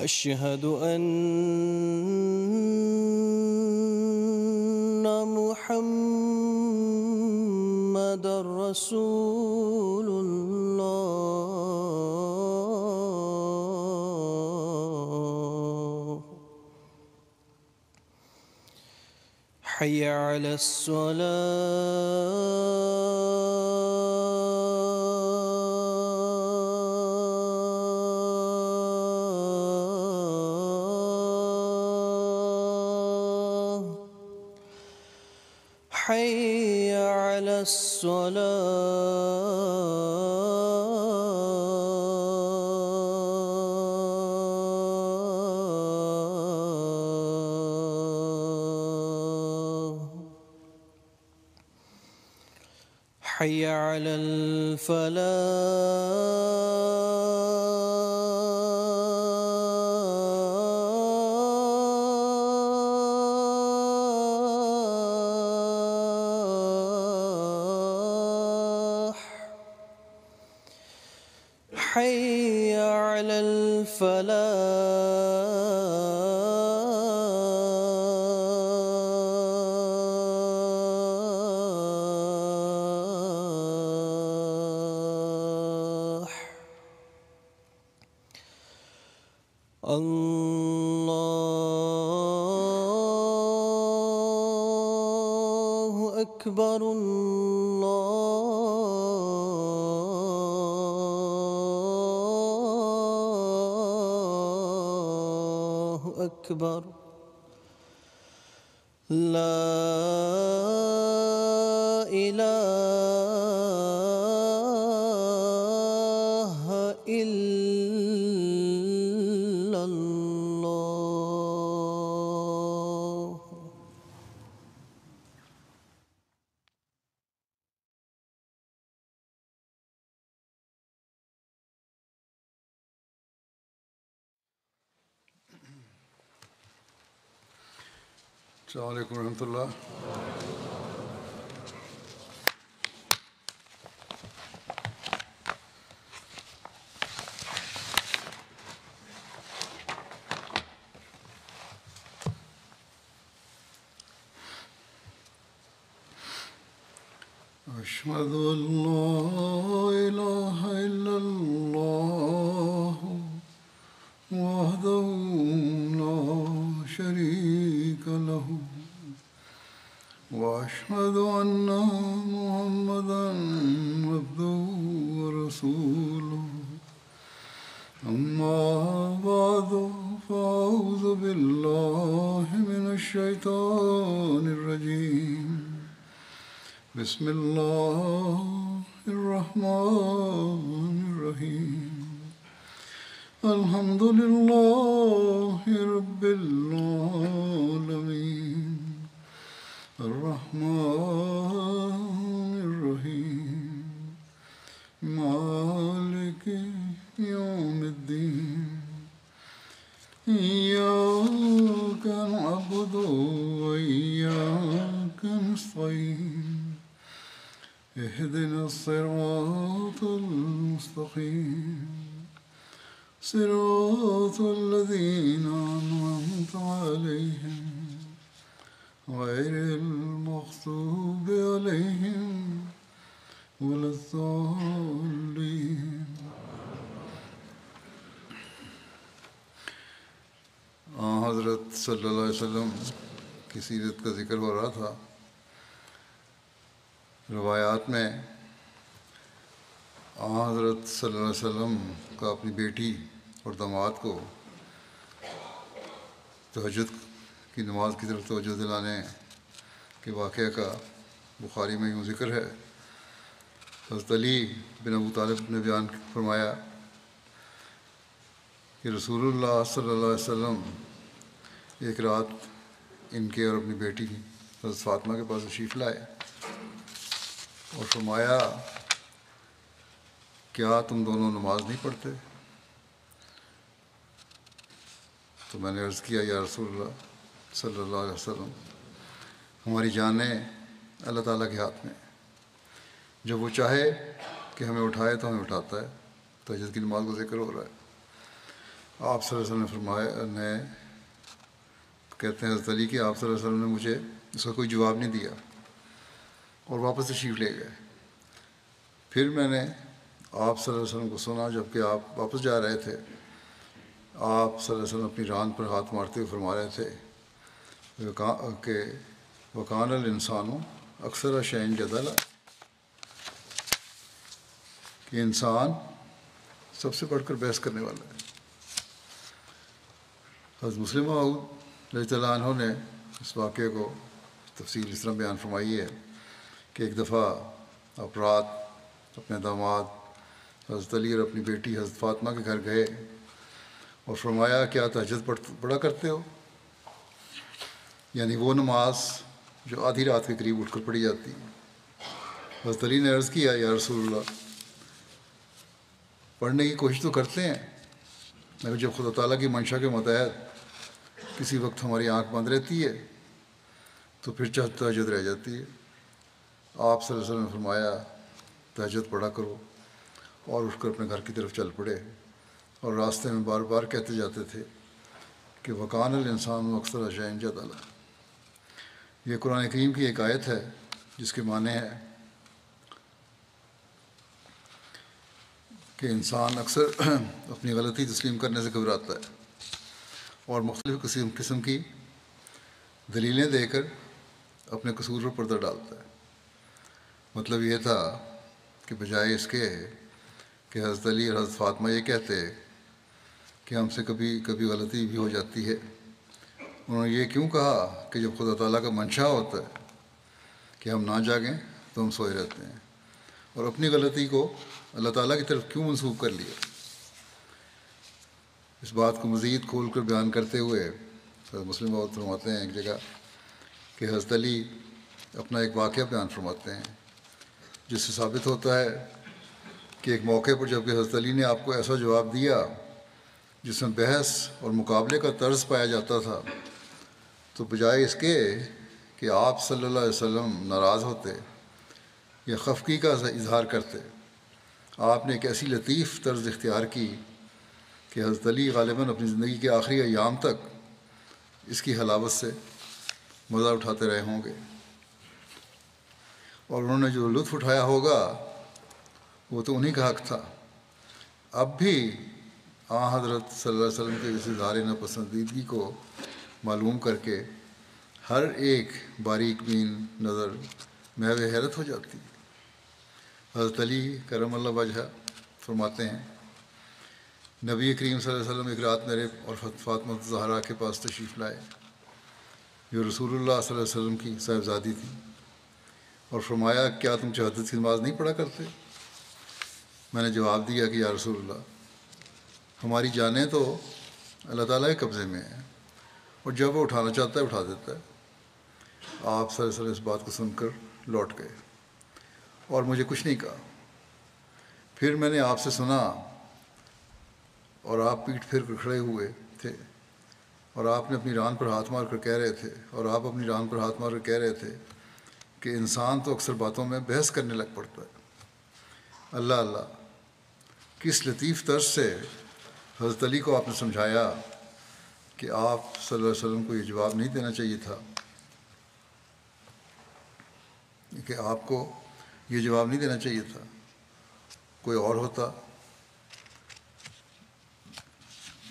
أشهد أن محمدًا رسول الله. حي على الصلاة. حي على الصلاة. حي على الفلاح. حي على الفلاح. الله أكبر. الله أكبر. لا إله إلا الله. السلام علیکم ورحمۃ اللہ. أشهد أن لا إله إلا الله وحده لا شريك له وأشهد أن محمدًا عبده ورسوله. أما بعد فأعوذ بالله من الشيطان الرجيم. بسم الله الرحمن الرحيم. الحمد لله رب العالمين الرحمن الرحيم مالك يوم الدين. إياك نعبد وإياك نستعين. اهدنا الصراط المستقيم صراط الذين أنعمت عليهم غير المغضوب عليهم ولا الضالين. حضرت صلی اللہ علیہ وسلم کی سیرت کا ذکر ہو رہا تھا. روایات میں حضرت صلی اللہ علیہ وسلم کا اپنی بیٹی اور داماد کو تہجد کی نماز کی طرف توجہ دلانے کے واقعہ کا بخاری میں یوں ذکر ہے. حضرت علی بن ابو طالب نے بیان فرمایا کہ رسول اللہ صلی اللہ علیہ وسلم ایک رات ان کے اور اپنی بیٹی حضرت فاطمہ کے پاس تشریف لائے اور فرمایا کیا تم دونوں نماز نہیں پڑھتے؟ تو میں نے عرض کیا یا رسول اللہ صلی اللہ علیہ وسلم، ہماری جانیں اللہ تعالیٰ کے ہاتھ میں، جب وہ چاہے کہ ہمیں اٹھائے تو ہمیں اٹھاتا ہے. تہجد کی نماز کا ذکر ہو رہا ہے. آپ صلی اللہ علیہ وسلم نے کہتے ہیں حضرت علی کہ آپ صلی اللہ علیہ وسلم نے مجھے اس کا کوئی جواب نہیں دیا اور واپس تشریف لے گئے۔ پھر میں نے آپ صلی اللہ علیہ وسلم کو سنا جب کہ آپ واپس جا رہے تھے، آپ صلی اللہ علیہ وسلم اپنی ران پر ہاتھ مارتے ہوئے فرما رہے تھے کہ وکان الانسان اکثر شین جدلا، کہ انسان سب سے بڑھ کر بحث کرنے والا ہے۔ حضرت مسلم موعود رضی اللہ عنہ نے اس واقعے کو تفصیل اس طرح بیان فرمائی ہے کہ ایک دفعہ آپ رات اپنے داماد حضرت علی اور اپنی بیٹی حضرت فاطمہ کے گھر گئے اور فرمایا کیا تہجد پڑھا کرتے ہو، یعنی وہ نماز جو آدھی رات کے قریب اٹھ کر پڑھی جاتی ہے۔ حضرت علی نے عرض کیا یا رسول اللہ، پڑھنے کی کوشش تو کرتے ہیں مگر جب خدا تعالیٰ کی منشا کے متحد کسی وقت ہماری آنکھ بند رہتی ہے تو پھر تہجد رہ جاتی ہے۔ آپ صلی اللہ علیہ وسلم نے فرمایا تہجد پڑھا کرو، اور اٹھ کر اپنے گھر کی طرف چل پڑے اور راستے میں بار بار کہتے جاتے تھے کہ وکان الانسان اکثر شین جدلا۔ یہ قرآن کریم کی ایک آیت ہے جس کے معنی ہے کہ انسان اکثر اپنی غلطی تسلیم کرنے سے گھبراتا ہے اور مختلف قسم کی دلیلیں دے کر اپنے قصور پر پردہ ڈالتا ہے۔ مطلب یہ تھا کہ بجائے اس کے کہ حضرت علی اور حضرت فاطمہ یہ کہتے کہ ہم سے کبھی کبھی غلطی بھی ہو جاتی ہے، انہوں نے یہ کیوں کہا کہ جب خدا تعالیٰ کا منشا ہوتا ہے کہ ہم نہ جاگیں تو ہم سوئے رہتے ہیں، اور اپنی غلطی کو اللہ تعالیٰ کی طرف کیوں منسوب کر لیا۔ اس بات کو مزید کھول کر بیان کرتے ہوئے حضرت مسلم موعود فرماتے ہیں ایک جگہ کہ حضرت علی اپنا ایک واقعہ بیان فرماتے ہیں جس سے ثابت ہوتا ہے کہ ایک موقع پر جب کہ حضرت علی نے آپ کو ایسا جواب دیا جس میں بحث اور مقابلے کا طرز پایا جاتا تھا، تو بجائے اس کے کہ آپ صلی اللہ علیہ وسلم ناراض ہوتے یا خفگی کا اظہار کرتے، آپ نے ایک ایسی لطیف طرز اختیار کی کہ حضرت علی غالباً اپنی زندگی کے آخری ایام تک اس کی حلاوت سے مزہ اٹھاتے رہے ہوں گے، اور انہوں نے جو لطف اٹھایا ہوگا وہ تو انہی کا حق تھا۔ اب بھی حضرت صلی اللہ علیہ وسلم کے اس اظہار ناپسندیدگی کو معلوم کر کے ہر ایک باریک بین نظر محو حیرت ہو جاتی۔ حضرت علی کرم اللہ وجہ فرماتے ہیں نبی کریم صلی اللہ علیہ وسلم ایک رات میرے اور فاطمہ زہرا کے پاس تشریف لائے جو رسول اللہ صلی اللہ علیہ وسلم کی صاحبزادی تھی، اور فرمایا کیا تم تہجد کی نماز نہیں پڑھا کرتے؟ میں نے جواب دیا کہ یا رسول اللہ، ہماری جانیں تو اللہ تعالیٰ کے قبضے میں ہیں اور جب وہ اٹھانا چاہتا ہے اٹھا دیتا ہے۔ آپ صلی اللہ علیہ وسلم اس بات کو سن کر لوٹ گئے اور مجھے کچھ نہیں کہا۔ پھر میں نے آپ سے سنا اور آپ پیٹھ پھیر کر کھڑے ہوئے تھے اور آپ نے اپنی ران پر ہاتھ مار کر کہہ رہے تھے کہ انسان تو اکثر باتوں میں بحث کرنے لگ پڑتا ہے۔ اللہ اللہ، کس لطیف طرز سے حضرت علی کو آپ نے سمجھایا کہ آپ صلی اللہ علیہ وسلم کو یہ جواب نہیں دینا چاہیے تھا، کہ آپ کو یہ جواب نہیں دینا چاہیے تھا، کوئی اور ہوتا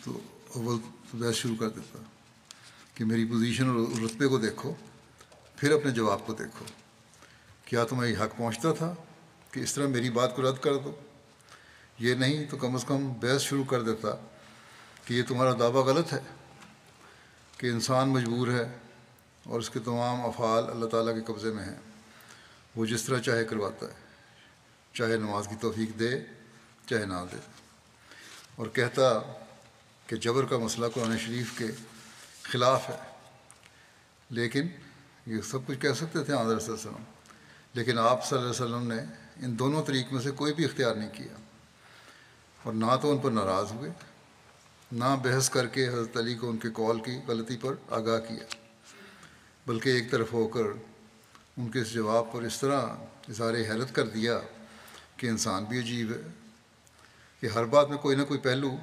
تو اول بحث شروع کر دیتا کہ میری پوزیشن اور رتبے کو دیکھو، پھر اپنے جواب کو دیکھو، کیا تمہیں یہ حق پہنچتا تھا کہ اس طرح میری بات کو رد کر دو؟ یہ نہیں تو کم از کم بحث شروع کر دیتا کہ یہ تمہارا دعویٰ غلط ہے کہ انسان مجبور ہے اور اس کے تمام افعال اللہ تعالیٰ کے قبضے میں ہیں، وہ جس طرح چاہے کرواتا ہے، چاہے نماز کی توفیق دے چاہے نہ دے، اور کہتا کہ جبر کا مسئلہ قرآن شریف کے خلاف ہے۔ لیکن یہ سب کچھ کہہ سکتے تھے حضرت صلی اللہ علیہ وسلم، لیکن آپ صلی اللہ علیہ وسلم نے ان دونوں طریق میں سے کوئی بھی اختیار نہیں کیا، اور نہ تو ان پر ناراض ہوئے، نہ بحث کر کے حضرت علی کو ان کے قول کی غلطی پر آگاہ کیا، بلکہ ایک طرف ہو کر ان کے اس جواب پر اس طرح اظہار حیرت کر دیا کہ انسان بھی عجیب ہے کہ ہر بات میں کوئی نہ کوئی پہلو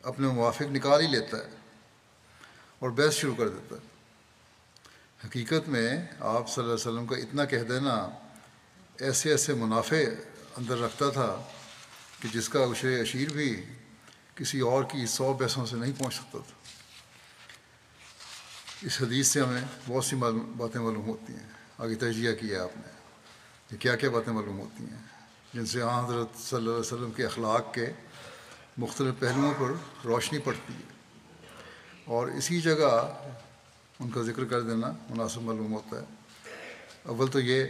اپنے موافق نکال ہی لیتا ہے اور بحث شروع کر دیتا ہے۔ حقیقت میں آپ صلی اللہ علیہ وسلم کا اتنا کہہ دینا ایسے ایسے منافع اندر رکھتا تھا کہ جس کا عشر عشیر بھی کسی اور کی 100 بحثوں سے نہیں پہنچ سکتا تھا۔ اس حدیث سے ہمیں بہت سی باتیں معلوم ہوتی ہیں۔ آگے تجزیہ کیا آپ نے کہ کیا کیا باتیں معلوم ہوتی ہیں جن سے حضرت صلی اللہ علیہ وسلم کے اخلاق کے مختلف پہلوؤں پر روشنی پڑتی ہے، اور اسی جگہ ان کا ذکر کر دینا مناسب معلوم ہوتا ہے۔ اول تو یہ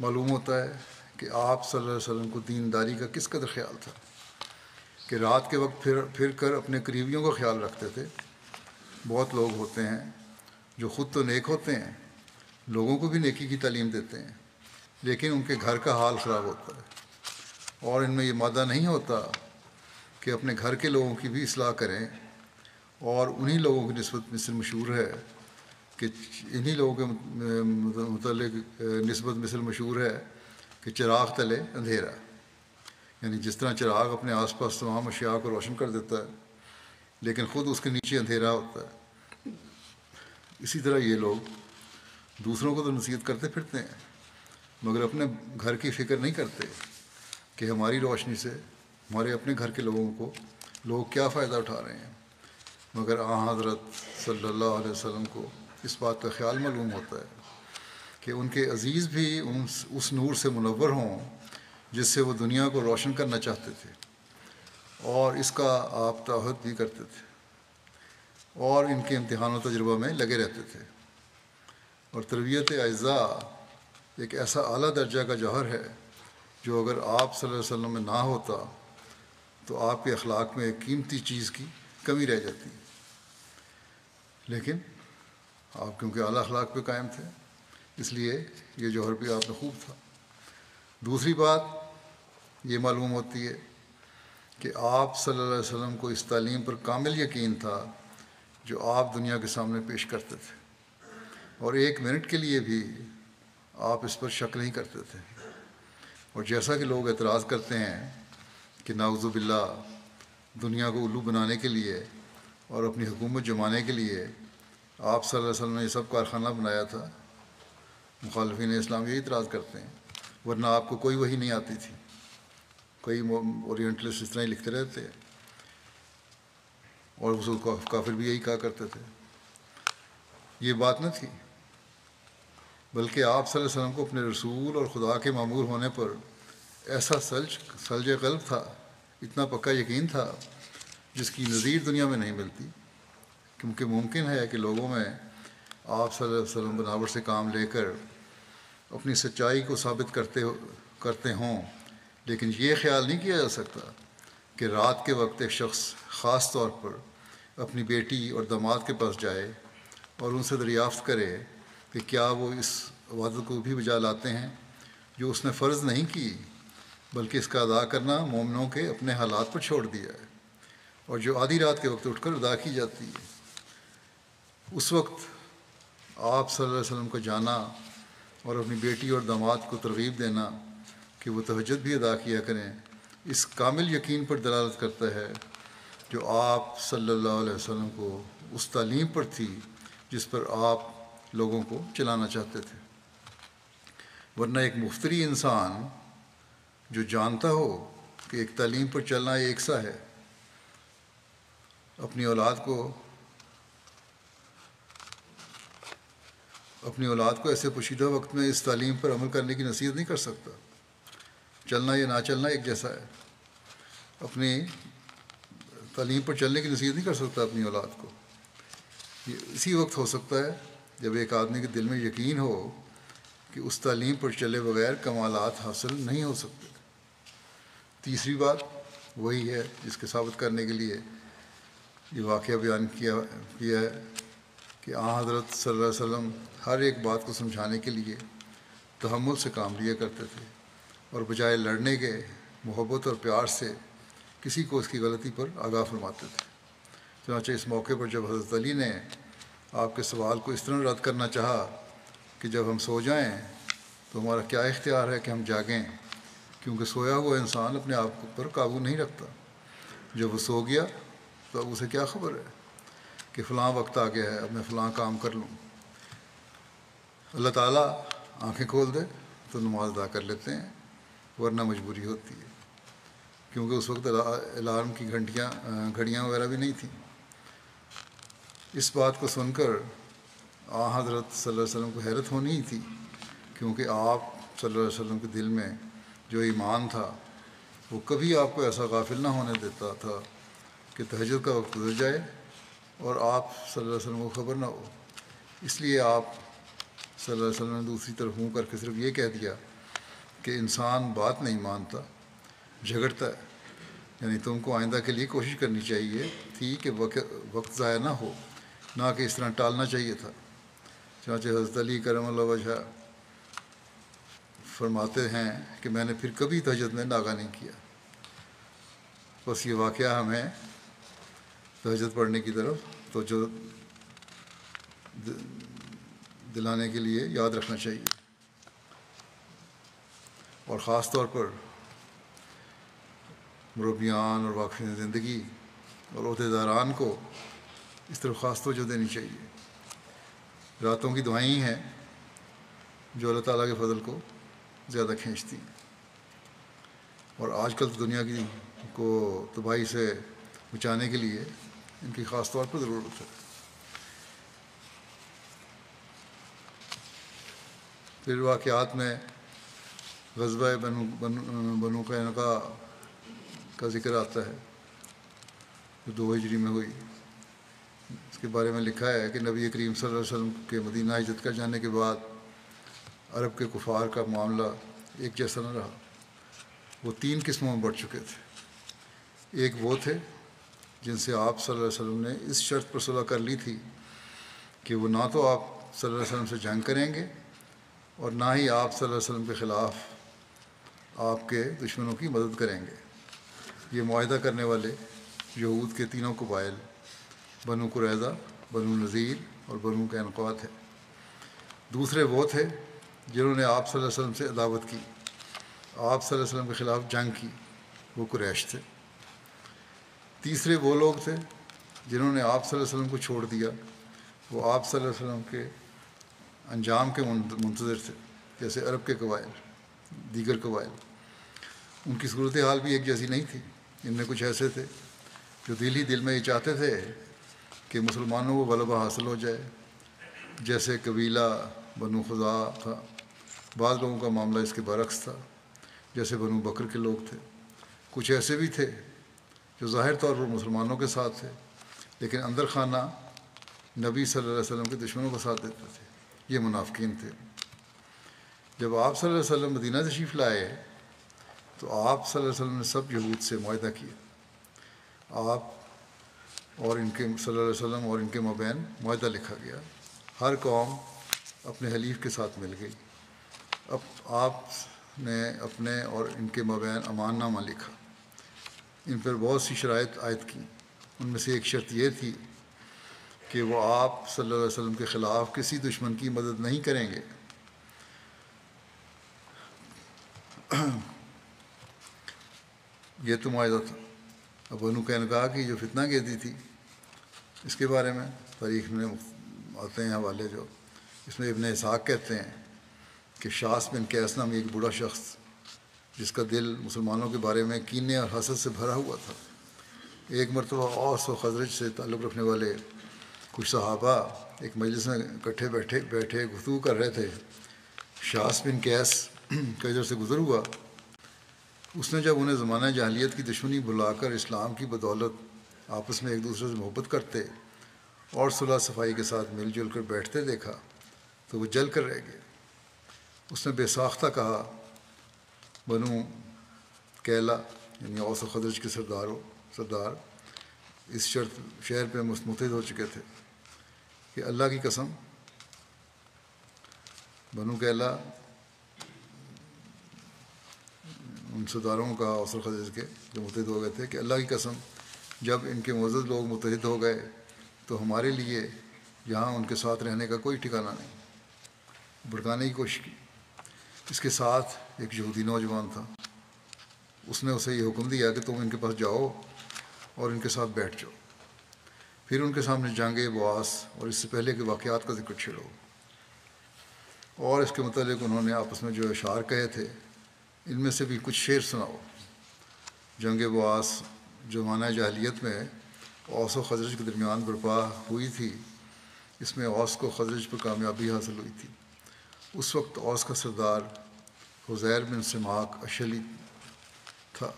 معلوم ہوتا ہے کہ آپ صلی اللہ علیہ وسلم کو دینداری کا کس قدر خیال تھا کہ رات کے وقت پھر کر اپنے قریبیوں کا خیال رکھتے تھے۔ بہت لوگ ہوتے ہیں جو خود تو نیک ہوتے ہیں، لوگوں کو بھی نیکی کی تعلیم دیتے ہیں، لیکن ان کے گھر کا حال خراب ہوتا ہے، اور ان میں یہ مادہ نہیں ہوتا کہ اپنے گھر کے لوگوں کی بھی اصلاح کریں، اور انہی لوگوں کی نسبت مثل مشہور ہے کہ انہی لوگوں کے متعلق نسبت مثل مشہور ہے کہ چراغ تلے اندھیرا، یعنی جس طرح چراغ اپنے آس پاس تمام اشیاء کو روشن کر دیتا ہے لیکن خود اس کے نیچے اندھیرا ہوتا ہے، اسی طرح یہ لوگ دوسروں کو تو نصیحت کرتے پھرتے ہیں مگر اپنے گھر کی فکر نہیں کرتے کہ ہماری روشنی سے ہمارے اپنے گھر کے لوگوں کو لوگ کیا فائدہ اٹھا رہے ہیں۔ مگر حضرت صلی اللہ علیہ وسلم کو اس بات کا خیال معلوم ہوتا ہے کہ ان کے عزیز بھی اس نور سے منور ہوں جس سے وہ دنیا کو روشن کرنا چاہتے تھے، اور اس کا آپ تعہد بھی کرتے تھے، اور ان کے امتحان و تجربہ میں لگے رہتے تھے۔ اور تربیت اعزاء ایک ایسا اعلیٰ درجہ کا جوہر ہے جو اگر آپ صلی اللہ علیہ وسلم میں نہ ہوتا تو آپ کے اخلاق میں ایک قیمتی چیز کی کمی رہ جاتی، لیکن آپ کیونکہ اعلیٰ اخلاق پہ قائم تھے اس لیے یہ جوہر بھی آپ میں خوب تھا۔ دوسری بات یہ معلوم ہوتی ہے کہ آپ صلی اللہ علیہ وسلم کو اس تعلیم پر کامل یقین تھا جو آپ دنیا کے سامنے پیش کرتے تھے، اور ایک منٹ کے لیے بھی آپ اس پر شک نہیں کرتے تھے۔ اور جیسا کہ لوگ اعتراض کرتے ہیں کہ نعوذ باللہ دنیا کو الو بنانے کے لیے اور اپنی حکومت جمانے کے لیے آپ صلی اللہ علیہ وسلم نے یہ سب کارخانہ بنایا تھا، مخالفین اسلام یہی اعتراض کرتے ہیں، ورنہ آپ کو کوئی وحی نہیں آتی تھی۔ کئی اورینٹلسٹ اس طرح ہی لکھتے رہتے ہیں، اور اس کافر بھی یہی کہا کرتے تھے۔ یہ بات نہ تھی، بلکہ آپ صلی اللہ علیہ وسلم کو اپنے رسول اور خدا کے مامور ہونے پر ایسا سلج قلب تھا، اتنا پکا یقین تھا جس کی نظیر دنیا میں نہیں ملتی، کیونکہ ممکن ہے کہ لوگوں میں آپ صلی اللہ علیہ وسلم بناوٹ سے کام لے کر اپنی سچائی کو ثابت کرتے ہوں، لیکن یہ خیال نہیں کیا جا سکتا کہ رات کے وقت ایک شخص خاص طور پر اپنی بیٹی اور داماد کے پاس جائے اور ان سے دریافت کرے کہ کیا وہ اس عبادت کو بھی بجا لاتے ہیں جو اس نے فرض نہیں کی بلکہ اس کا ادا کرنا مومنوں کے اپنے حالات پر چھوڑ دیا ہے، اور جو آدھی رات کے وقت اٹھ کر ادا کی جاتی ہے۔ اس وقت آپ صلی اللہ علیہ وسلم کو جانا اور اپنی بیٹی اور داماد کو ترغیب دینا کہ وہ تہجد بھی ادا کیا کریں، اس کامل یقین پر دلالت کرتا ہے جو آپ صلی اللہ علیہ وسلم کو اس تعلیم پر تھی جس پر آپ لوگوں کو چلانا چاہتے تھے۔ ورنہ ایک مفتری انسان جو جانتا ہو کہ ایک تعلیم پر چلنا ایک سا ہے، اپنی اولاد کو ایسے پوشیدہ وقت میں اس تعلیم پر عمل کرنے کی نصیحت نہیں کر سکتا۔ چلنا یا نہ چلنا ایک جیسا ہے، اپنی تعلیم پر چلنے کی نصیحت نہیں کر سکتا اپنی اولاد کو۔ یہ اسی وقت ہو سکتا ہے جب ایک آدمی کے دل میں یقین ہو کہ اس تعلیم پر چلے بغیر کمالات حاصل نہیں ہو سکتے۔ تیسری بات وہی ہے جس کے ثابت کرنے کے لیے یہ واقعہ بیان کیا ہے کہ حضرت صلی اللہ علیہ وسلم ہر ایک بات کو سمجھانے کے لیے تحمل سے کام لیا کرتے تھے، اور بجائے لڑنے کے محبت اور پیار سے کسی کو اس کی غلطی پر آگاہ فرماتے تھے۔ چنانچہ اس موقع پر جب حضرت علی نے آپ کے سوال کو اس طرح رد کرنا چاہا کہ جب ہم سو جائیں تو ہمارا کیا اختیار ہے کہ ہم جاگیں، کیونکہ سویا ہوا انسان اپنے آپ پر قابو نہیں رکھتا، جب وہ سو گیا تو اب اسے کیا خبر ہے کہ فلاں وقت آ گیا ہے، اب میں فلاں کام کر لوں۔ اللہ تعالیٰ آنکھیں کھول دے تو نماز ادا کر لیتے ہیں، ورنہ مجبوری ہوتی ہے، کیونکہ اس وقت الارم کی گھڑیاں وغیرہ بھی نہیں تھیں۔ اس بات کو سن کر حضرت صلی اللہ علیہ وسلم کو حیرت ہونی ہی تھی، کیونکہ آپ صلی اللہ علیہ وسلم کے دل میں جو ایمان تھا وہ کبھی آپ کو ایسا غافل نہ ہونے دیتا تھا کہ تہجد کا وقت گزر جائے اور آپ صلی اللہ علیہ وسلم کو خبر نہ ہو۔ اس لیے آپ صلی اللہ علیہ وسلم نے دوسری طرف منہ کر کے صرف یہ کہہ دیا کہ انسان بات نہیں مانتا، جھگڑتا ہے، یعنی تم کو آئندہ کے لیے کوشش کرنی چاہیے تھی کہ وقت ضائع نہ ہو، نہ کہ اس طرح ٹالنا چاہیے تھا۔ چنانچہ حضرت علی کرم اللہ وجہ فرماتے ہیں کہ میں نے پھر کبھی تہجد میں ناغہ نہیں کیا۔ بس یہ واقعہ ہمیں تہجد پڑھنے کی طرف توجہ دلانے کے لیے یاد رکھنا چاہیے، اور خاص طور پر مربیان اور واقفین زندگی اور عہدیداران کو اس طرف خاص توجہ دینی چاہیے۔ راتوں کی دعائیں ہیں جو اللہ تعالیٰ کے فضل کو زیادہ کھینچتی ہیں، اور آج کل دنیا کی کو تباہی سے بچانے کے لیے ان کی خاص طور پر ضرورت ہے۔ پھر واقعات میں غزوہ بنو قینقاع کا ذکر آتا ہے جو 2 ہجری میں ہوئی۔ اس کے بارے میں لکھا ہے کہ نبی کریم صلی اللہ علیہ وسلم کے مدینہ ہجرت کر جانے کے بعد عرب کے کفار کا معاملہ ایک جیسا نہ رہا، وہ 3 قسموں میں بڑھ چکے تھے۔ ایک وہ تھے جن سے آپ صلی اللہ علیہ وسلم نے اس شرط پر صلح کر لی تھی کہ وہ نہ تو آپ صلی اللہ علیہ وسلم سے جنگ کریں گے اور نہ ہی آپ صلی اللہ علیہ وسلم کے خلاف آپ کے دشمنوں کی مدد کریں گے۔ یہ معاہدہ کرنے والے یہود کے 3 قبائل بنو قریظہ، بنو نذیر اور بنو قینقاع تھے۔ دوسرے وہ تھے جنہوں نے آپ صلی اللہ علیہ وسلم سے عداوت کی، آپ صلی اللہ علیہ وسلم کے خلاف جنگ کی، وہ قریش تھے۔ تیسرے وہ لوگ تھے جنہوں نے آپ صلی اللہ علیہ وسلم کو چھوڑ دیا، وہ آپ صلی اللہ علیہ وسلم کے انجام کے منتظر تھے، جیسے عرب کے قبائل، دیگر قبائل۔ ان کی صورتحال بھی ایک جیسی نہیں تھی۔ ان میں کچھ ایسے تھے جو دل ہی دل میں یہ چاہتے تھے کہ مسلمانوں کو غلبہ حاصل ہو جائے، جیسے قبیلہ بنو خزاعہ تھا۔ بعض لوگوں کا معاملہ اس کے برعکس تھا، جیسے بنو بکر کے لوگ تھے۔ کچھ ایسے بھی تھے جو ظاہر طور پر مسلمانوں کے ساتھ تھے، لیکن اندر خانہ نبی صلی اللہ علیہ وسلم کے دشمنوں کا ساتھ دیتے تھے۔ یہ منافقین تھے۔ جب آپ صلی اللہ علیہ وسلم مدینہ تشریف لائے تو آپ صلی اللہ علیہ وسلم نے سب یہود سے معاہدہ کیا۔ آپ اور ان کے صلی اللہ علیہ وسلم اور ان کے مابین معاہدہ لکھا گیا۔ ہر قوم اپنے حلیف کے ساتھ مل گئی۔ اب آپ نے اپنے اور ان کے مابین امان نامہ لکھا۔ ان پر بہت سی شرائط عائد کی۔ ان میں سے ایک شرط یہ تھی کہ وہ آپ صلی اللہ علیہ وسلم کے خلاف کسی دشمن کی مدد نہیں کریں گے۔ یہ تو معاہدہ تھا۔ اب بنو قینقاع کی جو فتنہ گیری تھی، اس کے بارے میں تاریخ میں آتے ہیں حوالے جو، اس میں ابن اسحاق کہتے ہیں کہ شاس بن قیس نامی ایک بوڑھا شخص جس کا دل مسلمانوں کے بارے میں کینے اور حسد سے بھرا ہوا تھا، ایک مرتبہ اوس و خزرج سے تعلق رکھنے والے کچھ صحابہ ایک مجلس میں اکٹھے بیٹھے گفتگو کر رہے تھے۔ شاس بن قیس کا ادھر سے گزر ہوا۔ اس نے جب انہیں زمانہ جاہلیت کی دشمنی بھلا کر اسلام کی بدولت آپس میں ایک دوسرے سے محبت کرتے اور صلح صفائی کے ساتھ مل جل کر بیٹھتے دیکھا تو وہ جل کر رہ گئے۔ اس نے بے ساختہ کہا، بنو کیلا یعنی اوس و خزرج کے سردار اس شہر پہ متحد ہو چکے تھے کہ اللہ کی قسم، بنو کیلا ان سرداروں کا اوس و خزرج کے جو متحد ہو گئے تھے، کہ اللہ کی قسم جب ان کے معزز لوگ متحد ہو گئے تو ہمارے لیے یہاں ان کے ساتھ رہنے کا کوئی ٹھکانہ نہیں۔ بھڑکانے کی کوشش کی۔ اس کے ساتھ ایک یہودی نوجوان تھا، اس نے اسے یہ حکم دیا کہ تم ان کے پاس جاؤ اور ان کے ساتھ بیٹھ جاؤ۔ پھر ان کے سامنے جنگ بواس اور اس سے پہلے کے واقعات کا ذکر چھیڑو، اور اس کے متعلق انہوں نے آپس میں جو اشعار کہے تھے ان میں سے بھی کچھ شعر سناؤ۔ جنگ بواس جو معنی جاہلیت میں اوس و خزرج کے درمیان برپا ہوئی تھی، اس میں اوس کو خزرج پر کامیابی حاصل ہوئی تھی۔ اس وقت اوس کا سردار حزیر بن سماک اشلی تھا،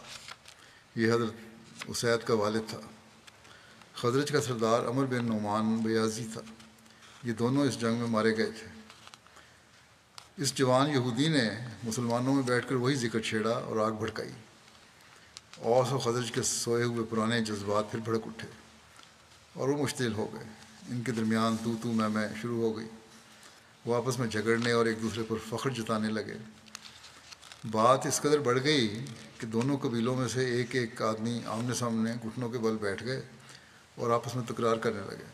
یہ حضرت اسید کا والد تھا۔ خزرج کا سردار عمر بن نعمان بیازی تھا، یہ دونوں اس جنگ میں مارے گئے تھے۔ اس جوان یہودی نے مسلمانوں میں بیٹھ کر وہی ذکر چھیڑا اور آگ بھڑکائی۔ اوس و خزرج کے سوئے ہوئے پرانے جذبات پھر بھڑک اٹھے اور وہ مشتعل ہو گئے۔ ان کے درمیان تو میں شروع ہو گئی، وہ آپس میں جھگڑنے اور ایک دوسرے پر فخر جتانے لگے۔ بات اس قدر بڑھ گئی کہ دونوں قبیلوں میں سے ایک ایک آدمی آمنے سامنے گھٹنوں کے بل بیٹھ گئے اور آپس میں تکرار کرنے لگے۔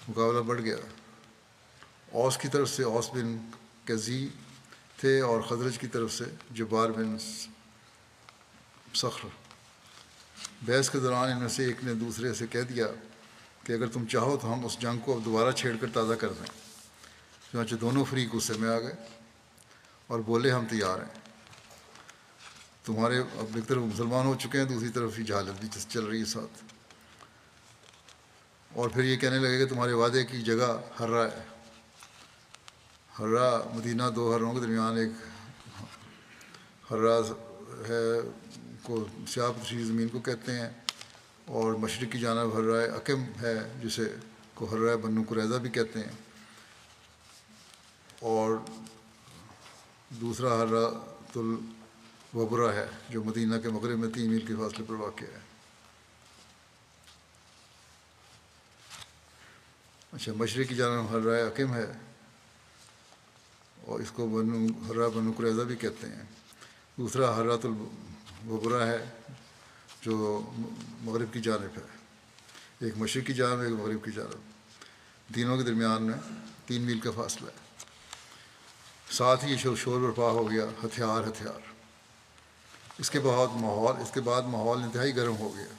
مقابلہ بڑھ گیا۔ اوس کی طرف سے اوس بن کزی تھے اور خزرج کی طرف سے جبار بن صخر۔ بحث کے دوران ان میں سے ایک نے دوسرے سے کہہ دیا کہ اگر تم چاہو تو ہم اس جنگ کو اب دوبارہ چھیڑ کر تازہ کر دیں۔ چنانچہ دونوں فریق غصے میں آ گئے اور بولے ہم تیار ہیں، تمہارے اب ایک طرف مسلمان ہو چکے ہیں، دوسری طرف ہی جہالت بھی چل رہی ہے ساتھ۔ اور پھر یہ کہنے لگے کہ تمہارے وعدے کی جگہ ہررا ہے۔ ہررا مدینہ دو ہروں کے درمیان ایک ہررا ہے کو سیاہ پتھری زمین کو کہتے ہیں، اور مشرق کی جانب ہررا عقم ہے جسے کو ہررا بنو قریظہ بھی کہتے ہیں، اور دوسرا ہررا الوبرا ہے جو مدینہ کے مغرب میں 3 میل کے فاصلے پر واقع ہے۔ اچھا، مشرق کی جانب ہررا عقم ہے اور اس کو ہررا بنو قریظہ بھی کہتے ہیں۔ دوسرا ہررا الوبرا ہے جو مغرب کی جانب ہے، ایک مشرق کی جانب ایک مغرب کی جانب، دینوں کے درمیان میں 3 میل کا فاصلہ ہے۔ ساتھ ہی شور برپا ہو گیا، ہتھیار۔ اس کے بعد ماحول انتہائی گرم ہو گیا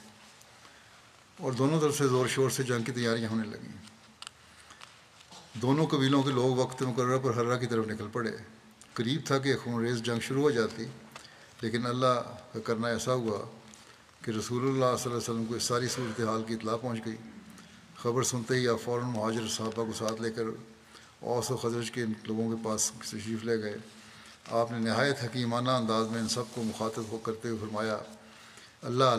اور دونوں طرف سے زور شور سے جنگ کی تیاریاں ہونے لگیں۔ دونوں قبیلوں کے لوگ وقت مقررہ پر ہررا کی طرف نکل پڑے۔ قریب تھا کہ خونریز جنگ شروع ہو جاتی، لیکن اللہ کا کرنا ایسا ہوا کہ رسول اللہ صلی اللہ علیہ وسلم کو اس ساری صورتحال کی اطلاع پہنچ گئی۔ خبر سنتے ہی آپ فوراً مہاجر صحابہ کو ساتھ لے کر اوس و خزرج کے لوگوں کے پاس تشریف لے گئے۔ آپ نے نہایت حکیمانہ انداز میں ان سب کو مخاطب کرتے ہوئے فرمایا، اللہ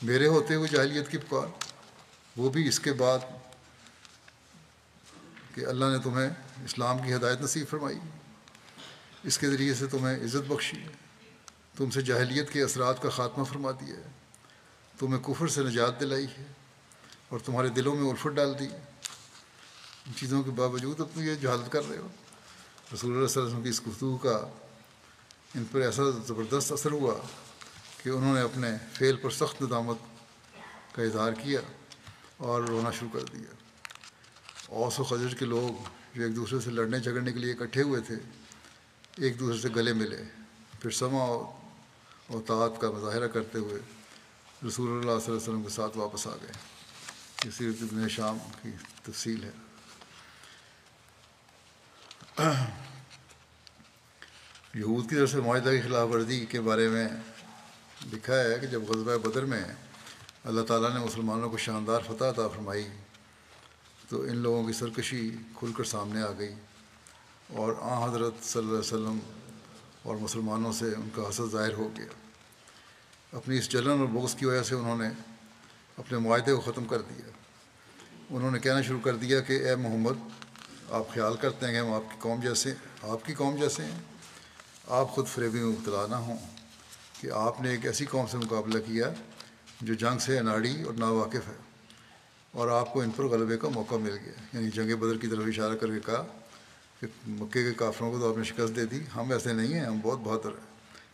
میرے ہوتے ہوئے جاہلیت کی پکار، وہ بھی اس کے بعد کہ اللہ نے تمہیں اسلام کی ہدایت نصیب فرمائی، اس کے ذریعے سے تمہیں عزت بخشی ہے، تم سے جاہلیت کے اثرات کا خاتمہ فرما دیا ہے، تمہیں کفر سے نجات دلائی ہے اور تمہارے دلوں میں الفت ڈال دی ہے۔ ان چیزوں کے باوجود اب تم یہ جہالت کر رہے ہو۔ رسول اللہ صلی اللہ علیہ وسلم کی اس گفتگو کا ان پر ایسا زبردست اثر ہوا کہ انہوں نے اپنے فعل پر سخت ندامت کا اظہار کیا اور رونا شروع کر دیا۔ اوس و خزرج کے لوگ جو ایک دوسرے سے لڑنے جھگڑنے کے لیے اکٹھے ہوئے تھے، ایک دوسرے سے گلے ملے، پھر سمع اور طاعت کا مظاہرہ کرتے ہوئے رسول اللہ صلی اللہ علیہ وسلم کے ساتھ واپس آ گئے۔ یہ سیرت ابن شام کی تفصیل ہے۔ یہود کی طرف سے معاہدہ کی خلاف ورزی کے بارے میں لکھا ہے کہ جب غزوہ بدر میں اللہ تعالیٰ نے مسلمانوں کو شاندار فتح عطا فرمائی تو ان لوگوں کی سرکشی کھل کر سامنے آ گئی، اور حضرت صلی اللہ علیہ وسلم اور مسلمانوں سے ان کا حسد ظاہر ہو گیا۔ اپنی اس جلن اور بغض کی وجہ سے انہوں نے اپنے معاہدے کو ختم کر دیا۔ انہوں نے کہنا شروع کر دیا کہ اے محمد، آپ خیال کرتے ہیں کہ ہم آپ کی قوم جیسے ہیں؟ آپ خود فریبی میں مبتلا نہ ہوں کہ آپ نے ایک ایسی قوم سے مقابلہ کیا جو جنگ سے اناڑی اور ناواقف ہے، اور آپ کو ان پر غلبے کا موقع مل گیا۔ یعنی جنگ بدر کی طرف اشارہ کر کے کہا کہ مکے کے کافروں کو تو آپ نے شکست دے دی، ہم ایسے نہیں ہیں، ہم بہت بہتر ہیں۔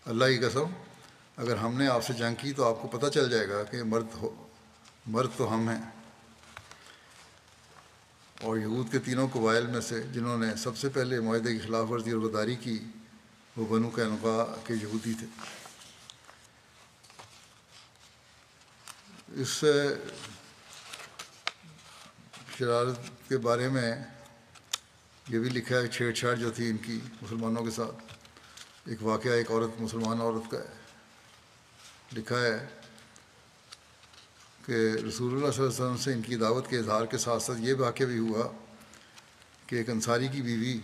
اللہ کی قسم، اگر ہم نے آپ سے جنگ کی تو آپ کو پتہ چل جائے گا کہ مرد تو ہم ہیں۔ اور یہود کے تینوں قبائل میں سے جنہوں نے سب سے پہلے معاہدے کی خلاف ورزی اور غداری کی وہ بنو قینقاع کے یہودی تھے۔ اس شرارت کے بارے میں یہ بھی لکھا ہے، چھیڑ چھاڑ جو تھی ان کی مسلمانوں کے ساتھ، ایک واقعہ ایک عورت، مسلمان عورت کا ہے۔ لکھا ہے کہ رسول اللہ صلی اللہ علیہ وسلم سے ان کی دعوت کے اظہار کے ساتھ ساتھ یہ واقعہ بھی ہوا کہ ایک انصاری کی بیوی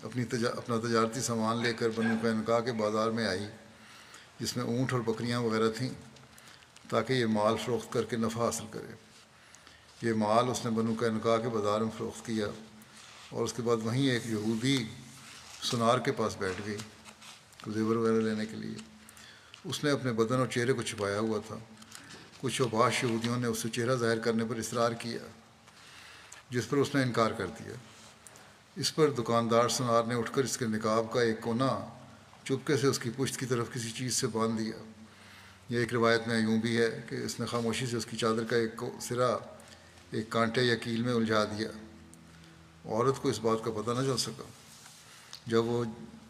اپنا تجارتی سامان لے کر بنو قینقاع کے بازار میں آئی، جس میں اونٹ اور بکریاں وغیرہ تھیں، تاکہ یہ مال فروخت کر کے نفع حاصل کرے۔ یہ مال اس نے بنو قینقاع کے بازار میں فروخت کیا، اور اس کے بعد وہیں ایک یہودی سنار کے پاس بیٹھ گئی زیور وغیرہ لینے کے لیے۔ اس نے اپنے بدن اور چہرے کو چھپایا ہوا تھا۔ کچھ اوباش یہودیوں نے اس سے چہرہ ظاہر کرنے پر اصرار کیا، جس پر اس نے انکار کر دیا۔ اس پر دکاندار سنار نے اٹھ کر اس کے نقاب کا ایک کونا چپکے سے اس کی پشت کی طرف کسی چیز سے باندھ دیا۔ یہ ایک روایت میں یوں بھی ہے کہ اس نے خاموشی سے اس کی چادر کا ایک سرا ایک کانٹے یا کیل میں الجھا دیا۔ عورت کو اس بات کا پتہ نہ چل سکا۔ جب وہ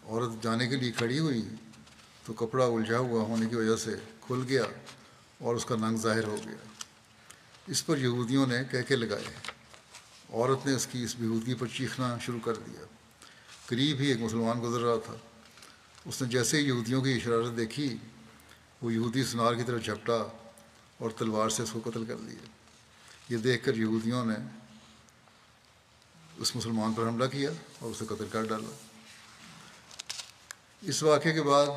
عورت جانے کے لیے کھڑی ہوئی تو کپڑا الجھا ہوا ہونے کی وجہ سے کھل گیا اور اس کا ننگ ظاہر ہو گیا۔ اس پر یہودیوں نے کہکے لگائے۔ عورت نے اس کی اس بیہودگی پر چیخنا شروع کر دیا۔ قریب ہی ایک مسلمان گزر رہا تھا۔ اس نے جیسے ہی یہودیوں کی شرارت دیکھی، وہ یہودی سنار کی طرف جھپٹا اور تلوار سے اس کو قتل کر دیا۔ یہ دیکھ کر یہودیوں نے اس مسلمان پر حملہ کیا اور اسے قتل کر ڈالا۔ اس واقعے کے بعد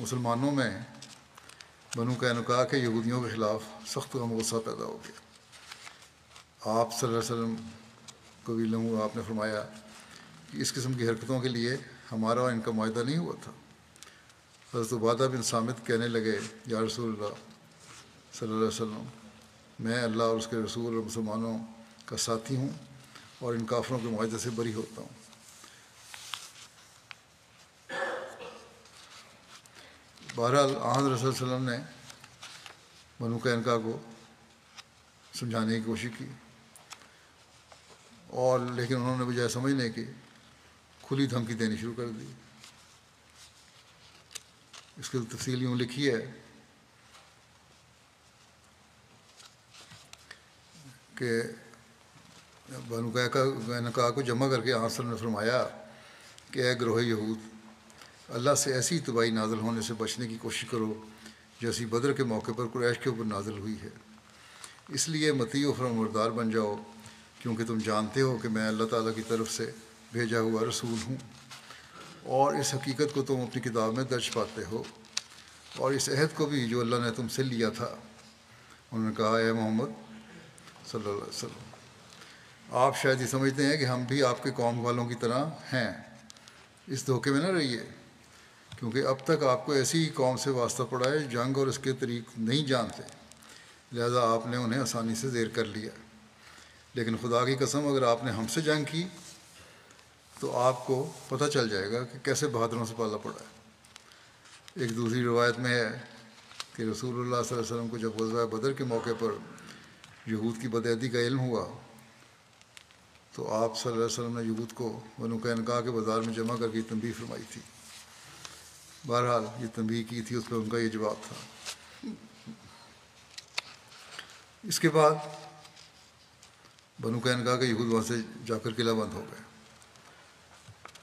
مسلمانوں میں بنو قینقاع کے یہودیوں کے خلاف سخت غم و غصہ پیدا ہو گیا۔ آپ صلی اللہ علیہ وسلم کو بھی آپ نے فرمایا کہ اس قسم کی حرکتوں کے لیے ہمارا اور ان کا معاہدہ نہیں ہوا تھا۔ حضرت عبادہ بن صامت کہنے لگے، یا رسول اللہ صلی اللہ علیہ وسلم، میں اللہ اور اس کے رسول اور مسلمانوں کا ساتھی ہوں اور ان کافروں کے معاہدے سے بری ہوتا ہوں۔ بہرحال حضرت صلی اللہ علیہ وسلم نے بنو قینقاع کو سمجھانے کی کوشش کی، اور لیکن انہوں نے بجائے سمجھنے کی کھلی دھمکی دینی شروع کر دی۔ اس کی تفصیل یوں لکھی ہے کہ بنو قینقاع کو جمع کر کے آپ صلی اللہ علیہ وسلم نے فرمایا کہ اے گروہ یہود، اللہ سے ایسی تباہی نازل ہونے سے بچنے کی کوشش کرو جیسی بدر کے موقع پر قریش کے اوپر نازل ہوئی ہے۔ اس لیے مطیع و فرمانبردار بن جاؤ، کیونکہ تم جانتے ہو کہ میں اللہ تعالیٰ کی طرف سے بھیجا ہوا رسول ہوں، اور اس حقیقت کو تم اپنی کتاب میں درج پاتے ہو، اور اس عہد کو بھی جو اللہ نے تم سے لیا تھا۔ انہوں نے کہا، اے محمد صلی اللہ علیہ وسلم، آپ شاید یہ سمجھتے ہیں کہ ہم بھی آپ کے قوم والوں کی طرح ہیں۔ اس دھوکے میں نہ رہیے، کیونکہ اب تک آپ کو ایسی ہی قوم سے واسطہ پڑا ہے جنگ اور اس کے طریق نہیں جانتے، لہذا آپ نے انہیں آسانی سے زیر کر لیا۔ لیکن خدا کی قسم، اگر آپ نے ہم سے جنگ کی تو آپ کو پتہ چل جائے گا کہ کیسے بہادروں سے پالا پڑا ہے۔ ایک دوسری روایت میں ہے کہ رسول اللہ صلی اللہ علیہ وسلم کو جب غزوہ بدر کے موقع پر یہود کی بدعہدی کا علم ہوا تو آپ صلی اللہ علیہ وسلم نے یہود کو بنو قینقاع کے بازار میں جمع کر کے تنبیہ فرمائی تھی۔ بہرحال یہ تنبیہ کی تھی، اس پہ ان کا یہ جواب تھا۔ اس کے بعد بنو قینقاع کے یہود وہاں سے جا کر قلعہ بند ہو گئے۔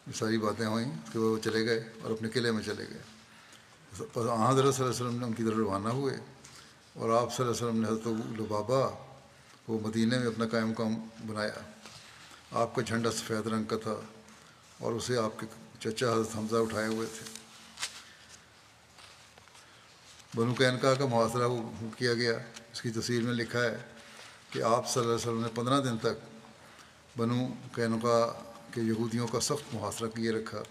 یہ ساری باتیں ہوئیں، اس کے بعد وہ چلے گئے اور اپنے قلعے میں چلے گئے۔ حضرت صلی اللہ علیہ وسلم نے ان کی طرف روانہ ہوئے، اور آپ صلی اللہ علیہ وسلم نے حضرت لبابہ کو مدینے میں اپنا قائم مقام بنایا۔ آپ کا جھنڈا سفید رنگ کا تھا اور اسے آپ کے چچا حضرت حمزہ اٹھائے ہوئے تھے۔ بنو قینقاع کا محاصرہ کیا گیا۔ اس کی تفسیر میں لکھا ہے کہ آپ صلی اللہ علیہ وسلم نے 15 دن تک بنو قینقاع کے یہودیوں کا سخت محاصرہ کیے رکھا،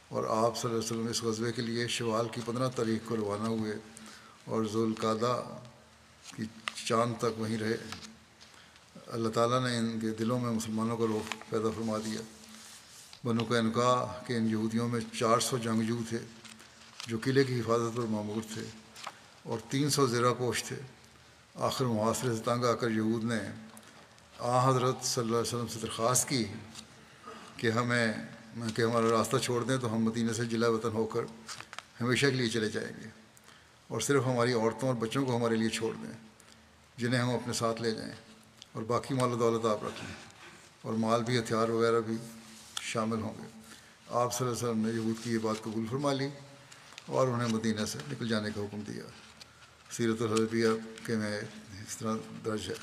اور آپ صلی اللہ علیہ وسلم اس غزوے کے لیے شوال کی 15 تاریخ کو روانہ ہوئے اور ذوالقعدہ کی چاند تک وہیں رہے۔ اللہ تعالیٰ نے ان کے دلوں میں مسلمانوں کا رعب پیدا فرما دیا۔ بنو قینقاع کے ان یہودیوں میں 400 جنگجو تھے جو قلعے کی حفاظت پر مامور تھے، اور 300 زرہ پوش تھے۔ آخر محاصرے سے تنگ آ کر یہود نے حضرت صلی اللہ علیہ وسلم سے درخواست کی کہ ہمارا راستہ چھوڑ دیں تو ہم مدینے سے جلا وطن ہو کر ہمیشہ کے لیے چلے جائیں گے، اور صرف ہماری عورتوں اور بچوں کو ہمارے لیے چھوڑ دیں۔ جنہیں ہم اپنے ساتھ لے جائیں، اور باقی مال و دولت آپ رکھ لیں، اور مال بھی، ہتھیار وغیرہ بھی شامل ہوں گے۔ آپ صلی اللہ علیہ وسلم نے یہود کی یہ بات قبول فرما لی اور انہیں مدینہ سے نکل جانے کا حکم دیا۔ سیرت الحدیبیہ کے میں اس طرح درج ہے۔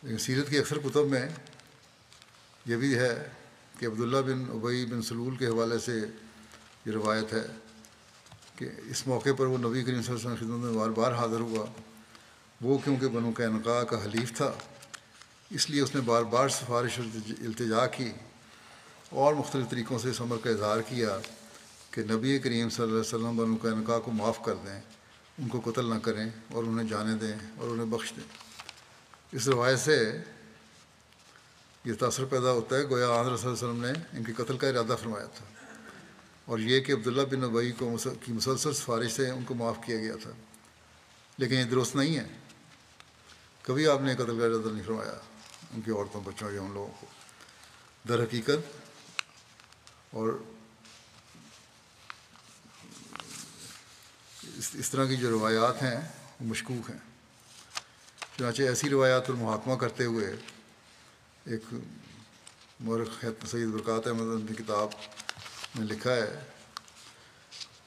لیکن سیرت کی اکثر کتب میں یہ بھی ہے کہ عبداللہ بن ابی بن سلول کے حوالے سے یہ روایت ہے کہ اس موقع پر وہ نبی کریم صلی اللہ علیہ وسلم کی خدمت میں بار بار حاضر ہوا۔ وہ کیونکہ بنو قینقاع کا حلیف تھا، اس لیے اس نے بار بار سفارش التجا کی اور مختلف طریقوں سے اس امر کا اظہار کیا کہ نبی کریم صلی اللہ علیہ وسلم بنو قینقاع کو معاف کر دیں، ان کو قتل نہ کریں اور انہیں جانے دیں اور انہیں بخش دیں۔ اس روایت سے یہ تاثر پیدا ہوتا ہے گویا آن رسول صلی اللہ علیہ وسلم نے ان کے قتل کا ارادہ فرمایا تھا، اور یہ کہ عبداللہ بن ابی کی مسلسل سفارش سے ان کو معاف کیا گیا تھا۔ لیکن یہ درست نہیں ہے، کبھی آپ نے قتل کا ارادہ نہیں فرمایا ان کی عورتوں، بچوں یا ان لوگوں کو۔ در حقیقت اور اس طرح کی جو روایات ہیں وہ مشکوک ہیں۔ چنانچہ ایسی روایات پر محاکمہ کرتے ہوئے ایک مورخ سید برکات احمد کی کتاب میں لکھا ہے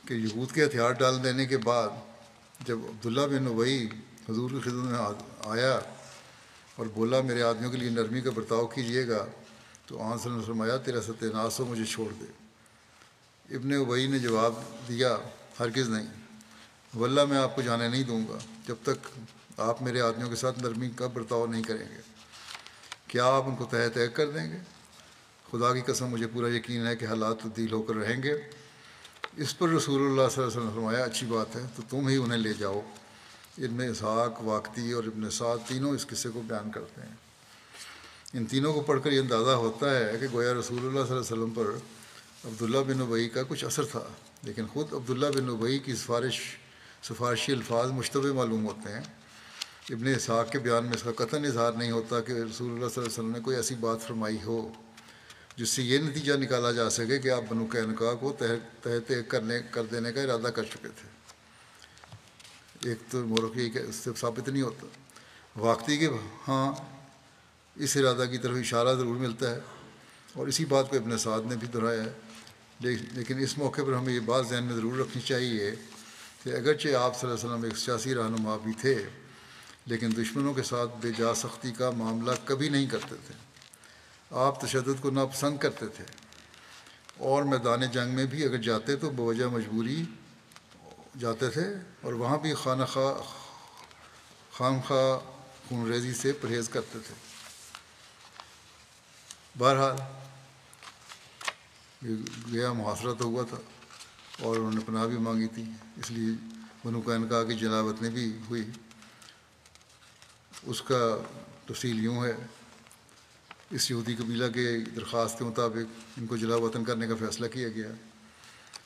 کہ یہود کے ہتھیار ڈال دینے کے بعد جب عبداللہ بن ابی حضور کی خدمت میں آیا اور بولا میرے آدمیوں کے لیے نرمی کا برتاؤ کیجیے گا، تو آن صلی اللہ علیہ وسلم نے فرمایا تیرا ستیہ مجھے چھوڑ دے۔ ابن ابی نے جواب دیا ہرگز نہیں، واللہ میں آپ کو جانے نہیں دوں گا جب تک آپ میرے آدمیوں کے ساتھ نرمی کا برتاؤ نہیں کریں گے۔ کیا آپ ان کو تہہ تہہ کر دیں گے؟ خدا کی قسم مجھے پورا یقین ہے کہ حالات تبدیل ہو کر رہیں گے۔ اس پر رسول اللہ صلی اللہ علیہ وسلم نے فرمایا اچھی بات ہے، تو تم ہی انہیں لے جاؤ۔ ابن اسحاق، واقدی اور ابن سعد تینوں اس قصے کو بیان کرتے ہیں۔ ان تینوں کو پڑھ کر یہ اندازہ ہوتا ہے کہ گویا رسول اللہ صلی اللہ علیہ وسلم پر عبداللہ بن ابی کا کچھ اثر تھا، لیکن خود عبداللہ بن ابی کی سفارشی الفاظ مشتبہ معلوم ہوتے ہیں۔ ابن اسحاق کے بیان میں اس کا قطعاً اظہار نہیں ہوتا کہ رسول اللہ صلی اللہ علیہ وسلم نے کوئی ایسی بات فرمائی ہو جس سے یہ نتیجہ نکالا جا سکے کہ آپ بنو قینقاع کو تہہ کر دینے کا ارادہ کر چکے تھے۔ ایک تو مورخ یہ کہ اس سے ثابت نہیں ہوتا۔ واقعی کہ ہاں اس ارادہ کی طرف اشارہ ضرور ملتا ہے، اور اسی بات کو ابن سعد نے بھی دہرایا ہے۔ لیکن اس موقع پر ہمیں یہ بات ذہن میں ضرور رکھنی چاہیے کہ اگرچہ آپ صلی اللہ علیہ وسلم ایک سیاسی رہنما بھی تھے، لیکن دشمنوں کے ساتھ بے جا سختی کا معاملہ کبھی نہیں کرتے تھے۔ آپ تشدد کو ناپسند کرتے تھے، اور میدان جنگ میں بھی اگر جاتے تو بوجہ مجبوری جاتے تھے، اور وہاں بھی خانخواہ خون ریزی سے پرہیز کرتے تھے۔ بہرحال یہ گیا محاصرہ تو ہوا تھا اور انہوں نے پناہ بھی مانگی تھی، اس لیے بنو قینقاع کی جلا وطنی بھی ہوئی۔ اس کا تفصیل یوں ہے، اس یہودی قبیلہ کے درخواست کے مطابق ان کو جلا وطن کرنے کا فیصلہ کیا گیا،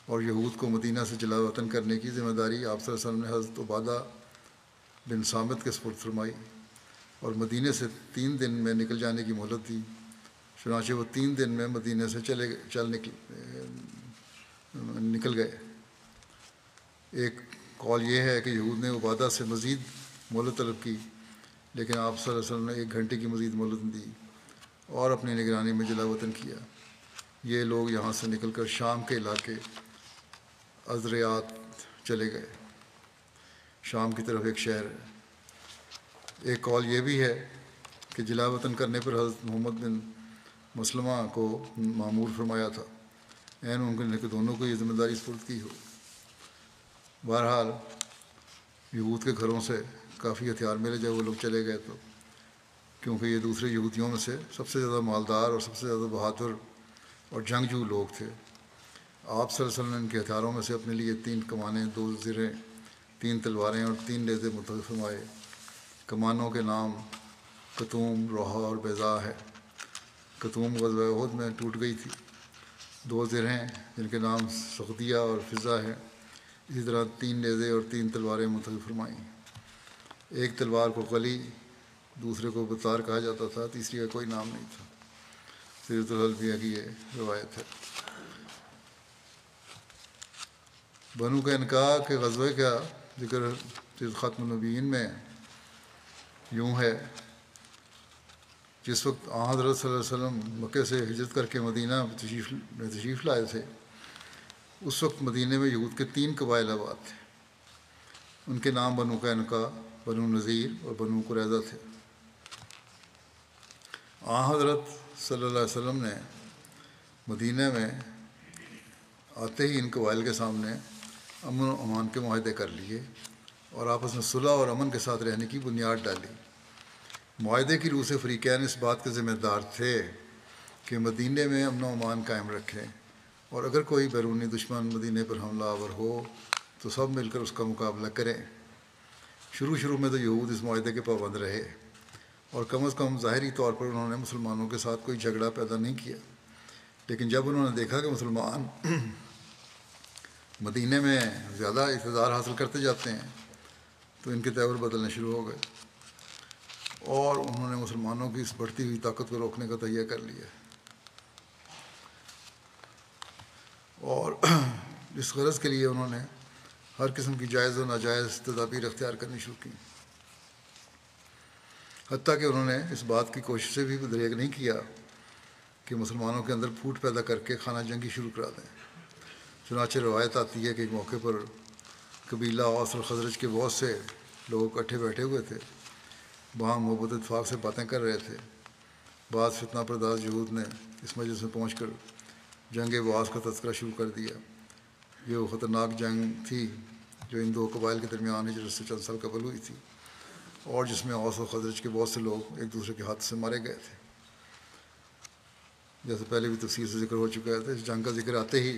اور یہود کو مدینہ سے جلا وطن کرنے کی ذمہ داری آپ صلی اللہ علیہ وسلم نے حضرت عبادہ بن صامت کے سپرد فرمائی، اور مدینہ سے 3 دن میں نکل جانے کی مہلت دی۔ چنانچہ وہ 3 دن میں مدینہ سے نکل گئے۔ ایک قول یہ ہے کہ یہود نے عبادہ سے مزید مہلت طلب کی، لیکن آپ صلی اللہ علیہ وسلم نے 1 گھنٹے کی مزید مہلت دی اور اپنی نگرانی میں جلا وطن کیا۔ یہ لوگ یہاں سے نکل کر شام کے علاقے ازریات چلے گئے۔ شام کی طرف ایک شہر ہے۔ ایک قول یہ بھی ہے کہ جلا وطن کرنے پر حضرت محمد بن مسلمہ کو مامور فرمایا تھا، عین ممکن ہے کہ دونوں کو یہ ذمہ داری سپرد کی ہو۔ بہرحال یہود کے گھروں سے کافی ہتھیار ملے جب وہ لوگ چلے گئے تو، کیونکہ یہ دوسرے یہودیوں میں سے سب سے زیادہ مالدار اور سب سے زیادہ بہادر اور جنگجو لوگ تھے۔ آپ صلی اللہ علیہ وسلم نے ان کے ہتھیاروں میں سے اپنے لیے 3 کمانیں، 2 زرہیں، 3 تلواریں اور 3 نیزے منتخب فرمائے۔ کمانوں کے نام کتوم، روحا اور بیضاء ہے۔ کتوم غزوہ احد میں ٹوٹ گئی تھی۔ 2 زرہیں جن کے نام سغدیہ اور فضہ ہیں، اسی طرح 3 نیزے اور 3 تلواریں منتخب فرمائیں۔ ایک تلوار کو قلی، دوسرے کو بطار کہا جاتا تھا، تیسری کا کوئی نام نہیں تھا۔ سیرت الحدیبیہ کی یہ روایت ہے۔ بنو قینقاع کے غزوے کا ذکر سیرت ختم النبیین میں یوں ہے جس وقت آن حضرت صلی اللہ علیہ وسلم مکے سے ہجرت کر کے مدینہ میں تشریف لائے تھے، اس وقت مدینہ میں یہود کے 3 قبائل آباد تھے۔ ان کے نام بنو قینقاع، بنو نذیر اور بنو قریظہ تھے۔ آن حضرت صلی اللہ علیہ وسلم نے مدینہ میں آتے ہی ان قبائل کے سامنے امن و امان کے معاہدے کر لیے اور آپس میں صلح اور امن کے ساتھ رہنے کی بنیاد ڈالی۔ معاہدے کی روح سے فریقین اس بات کے ذمہ دار تھے کہ مدینہ میں امن و امان قائم رکھیں، اور اگر کوئی بیرونی دشمن مدینہ پر حملہ آور ہو تو سب مل کر اس کا مقابلہ کریں۔ شروع میں تو یہود اس معاہدے کے پابند رہے، اور کم از کم ظاہری طور پر انہوں نے مسلمانوں کے ساتھ کوئی جھگڑا پیدا نہیں کیا، لیکن جب انہوں نے دیکھا کہ مسلمان مدینہ میں زیادہ اقتدار حاصل کرتے جاتے ہیں تو ان کے تیور بدلنے شروع ہو گئے، اور انہوں نے مسلمانوں کی اس بڑھتی ہوئی طاقت کو روکنے کا تہیہ کر لیا، اور اس غرض کے لیے انہوں نے ہر قسم کی جائز و ناجائز تدابیر اختیار کرنی شروع کی، حتیٰ کہ انہوں نے اس بات کی کوشش سے بھی دریغ نہیں کیا کہ مسلمانوں کے اندر پھوٹ پیدا کر کے خانہ جنگی شروع کرا دیں۔ چنانچہ روایت آتی ہے کہ ایک موقع پر قبیلہ اوس اور خزرج کے بہت سے لوگ اکٹھے بیٹھے ہوئے تھے، وہاں محبت اتفاق سے باتیں کر رہے تھے۔ بعض فتنہ پرداز یہود نے اس مجلس میں پہنچ کر جنگ بعاث کا تذکرہ شروع کر دیا۔ یہ وہ خطرناک جنگ تھی جو ان 2 قبائل کے درمیان ہجرت سے چند سال قبل ہوئی تھی، اور جس میں اوس و خزرج کے بہت سے لوگ ایک دوسرے کے ہاتھ سے مارے گئے تھے۔ جیسے پہلے بھی تفصیل سے ذکر ہو چکا ہے، اس جنگ کا ذکر آتے ہی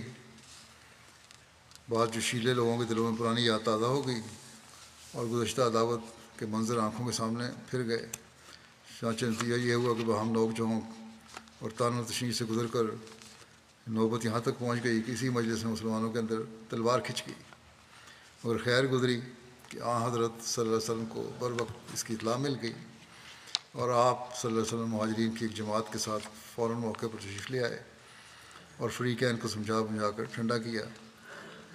بعض جوشیلے لوگوں کے دلوں میں پرانی یاد تازہ ہو گئی اور گزشتہ عداوت کے منظر آنکھوں کے سامنے پھر گئے۔ چنانچہ نتیجہ یہ ہوا کہ باہم نوک جھونک اور طعن و تشنیع سے گزر کر نوبت یہاں تک پہنچ گئی کہ اسی مجلس میں مسلمانوں کے اندر تلوار کھنچ گئی، مگر خیر گزری کہ آن حضرت صلی اللہ علیہ وسلم کو بر وقت اس کی اطلاع مل گئی، اور آپ صلی اللہ علیہ وسلم مہاجرین کی ایک جماعت کے ساتھ فوراً موقع پر تشریف لے آئے اور فریقین کو سمجھا بجھا کر ٹھنڈا کیا،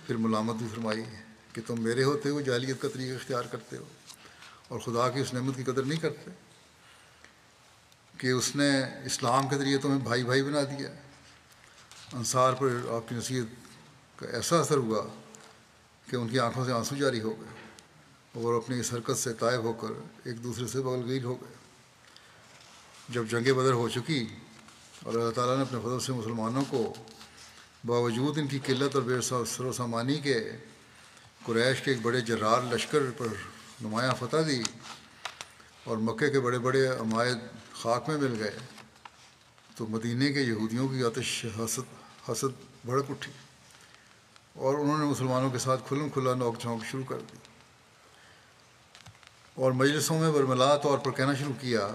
پھر ملامت بھی فرمائی کہ تم میرے ہوتے ہوئے جاہلیت کا طریقہ اختیار کرتے ہو اور خدا کی اس نعمت کی قدر نہیں کرتے کہ اس نے اسلام کے ذریعے تمہیں بھائی بھائی بنا دیا۔ انصار پر آپ کی نصیحت کا ایسا اثر ہوا کہ ان کی آنکھوں سے آنسو جاری ہو گئے اور اپنی اس حرکت سے طائب ہو کر ایک دوسرے سے بغلگیر ہو گئے۔ جب جنگ بدر ہو چکی اور اللہ تعالیٰ نے اپنے فضل سے مسلمانوں کو باوجود ان کی قلت اور بے سر و سامانی کے قریش کے ایک بڑے جرار لشکر پر نمایاں فتح دی اور مکے کے بڑے بڑے عمائد خاک میں مل گئے، تو مدینے کے یہودیوں کی آتش حسد بھڑک اٹھی اور انہوں نے مسلمانوں کے ساتھ کھلم کھلا نوک جھونک شروع کر دی اور مجلسوں میں برملا طور پر کہنا شروع کیا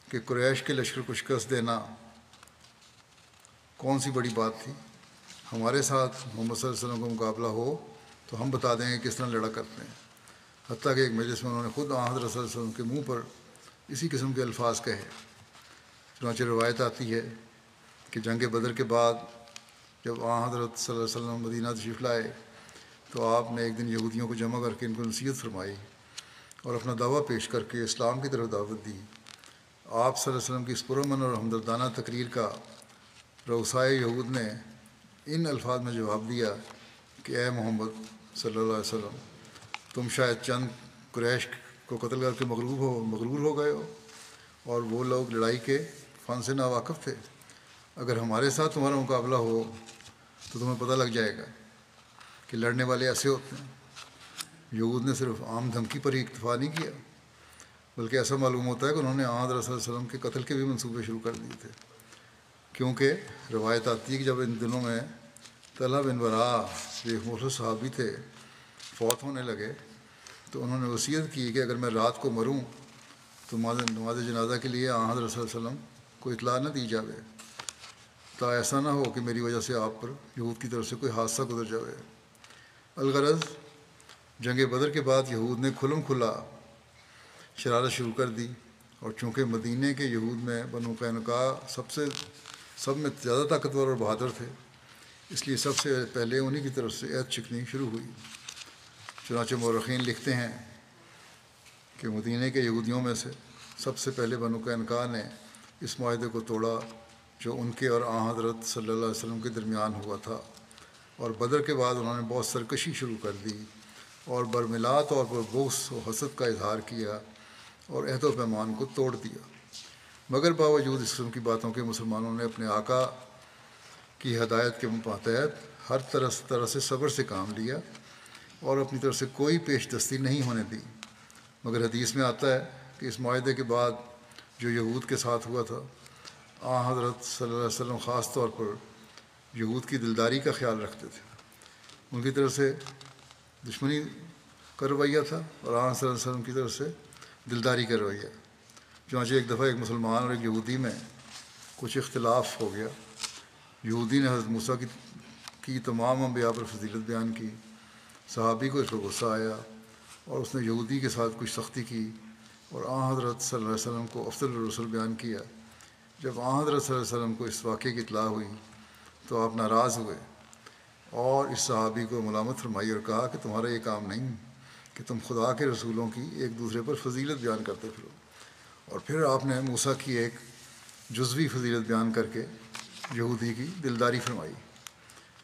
کہ قریش کے لشکر کو شکست دینا کون سی بڑی بات تھی، ہمارے ساتھ محمد صلی اللہ علیہ وسلم کا مقابلہ ہو تو ہم بتا دیں گے کس طرح لڑا کرتے ہیں۔ حتیٰ کہ ایک مجلس میں انہوں نے خود آن حضرت صلی اللہ علیہ وسلم کے منہ پر اسی قسم کے الفاظ کہے۔ چنانچہ روایت آتی ہے کہ جنگ بدر کے بعد جب آن حضرت صلی اللہ علیہ وسلم مدینہ تشریف لائے تو آپ نے ایک دن یہودیوں کو جمع کر کے ان کو نصیحت فرمائی اور اپنا دعویٰ پیش کر کے اسلام کی طرف دعوت دی۔ آپ صلی اللہ علیہ وسلم کی اس پرامن اور ہمدردانہ تقریر کا رؤسائے یہود نے ان الفاظ میں جواب دیا کہ اے محمد صلی اللہ علیہ وسلم، تم شاید چند قریش کو قتل کر کے مغرور ہو گئے ہو، اور وہ لوگ لڑائی کے فن سے ناواقف تھے۔ اگر ہمارے ساتھ تمہارا مقابلہ ہو تو تمہیں پتہ لگ جائے گا کہ لڑنے والے ایسے ہوتے ہیں۔ یہود نے صرف عام دھمکی پر ہی اکتفا نہیں کیا، بلکہ ایسا معلوم ہوتا ہے کہ انہوں نے آن حضرت صلی اللہ علیہ وسلم کے قتل کے بھی منصوبے شروع کر دیے تھے، کیونکہ روایت آتی ہے کہ جب ان دنوں میں طلحہ بن براء جو ایک مخلص صحابی تھے فوت ہونے لگے تو انہوں نے وصیت کی کہ اگر میں رات کو مروں تو نماز جنازہ کے لیے آن حضرت صلی اللہ علیہ وسلم کو اطلاع نہ دی جاوے، تا ایسا نہ ہو کہ میری وجہ سے آپ پر یہود کی طرف سے کوئی حادثہ گزر جاوے۔ الغرض جنگ بدر کے بعد یہود نے کھلم کھلا شرارت شروع کر دی، اور چونکہ مدینہ کے یہود میں بنو قینقاع سب میں زیادہ طاقتور اور بہادر تھے، اس لیے سب سے پہلے انہی کی طرف سے عہد چکنی شروع ہوئی۔ چنانچہ مورخین لکھتے ہیں کہ مدینہ کے یہودیوں میں سے سب سے پہلے بنو قینقاع نے اس معاہدے کو توڑا جو ان کے اور حضرت صلی اللہ علیہ وسلم کے درمیان ہوا تھا، اور بدر کے بعد انہوں نے بہت سرکشی شروع کر دی اور برملا طور پر بغض و حسد کا اظہار کیا اور عہد و پیمان کو توڑ دیا۔ مگر باوجود اس قسم کی باتوں کے مسلمانوں نے اپنے آقا کی ہدایت کے ماتحت ہر طرح سے صبر سے کام لیا اور اپنی طرف سے کوئی پیش دستی نہیں ہونے دی۔ مگر حدیث میں آتا ہے کہ اس معاہدے کے بعد جو یہود کے ساتھ ہوا تھا، حضرت صلی اللہ علیہ وسلم خاص طور پر یہود کی دلداری کا خیال رکھتے تھے۔ ان کی طرف سے دشمنی کا رویہ تھا اور صلی اللہ علیہ وسلم کی طرف سے دلداری کا رویہ۔ چنانچہ ایک دفعہ ایک مسلمان اور ایک یہودی میں کچھ اختلاف ہو گیا۔ یہودی نے حضرت موسیٰ کی تمام انبیاء پر فضیلت بیان کی۔ صحابی کو اس پر غصہ آیا اور اس نے یہودی کے ساتھ کچھ سختی کی اور حضرت صلی اللہ علیہ وسلم کو افضل الرسل بیان کیا۔ جب حضرت صلی اللہ علیہ وسلم کو اس واقعے کی اطلاع ہوئی تو آپ ناراض ہوئے اور اس صحابی کو ملامت فرمائی اور کہا کہ تمہارا یہ کام نہیں کہ تم خدا کے رسولوں کی ایک دوسرے پر فضیلت بیان کرتے پھرو۔ اور پھر آپ نے موسیٰ کی ایک جزوی فضیلت بیان کر کے یہودی کی دلداری فرمائی۔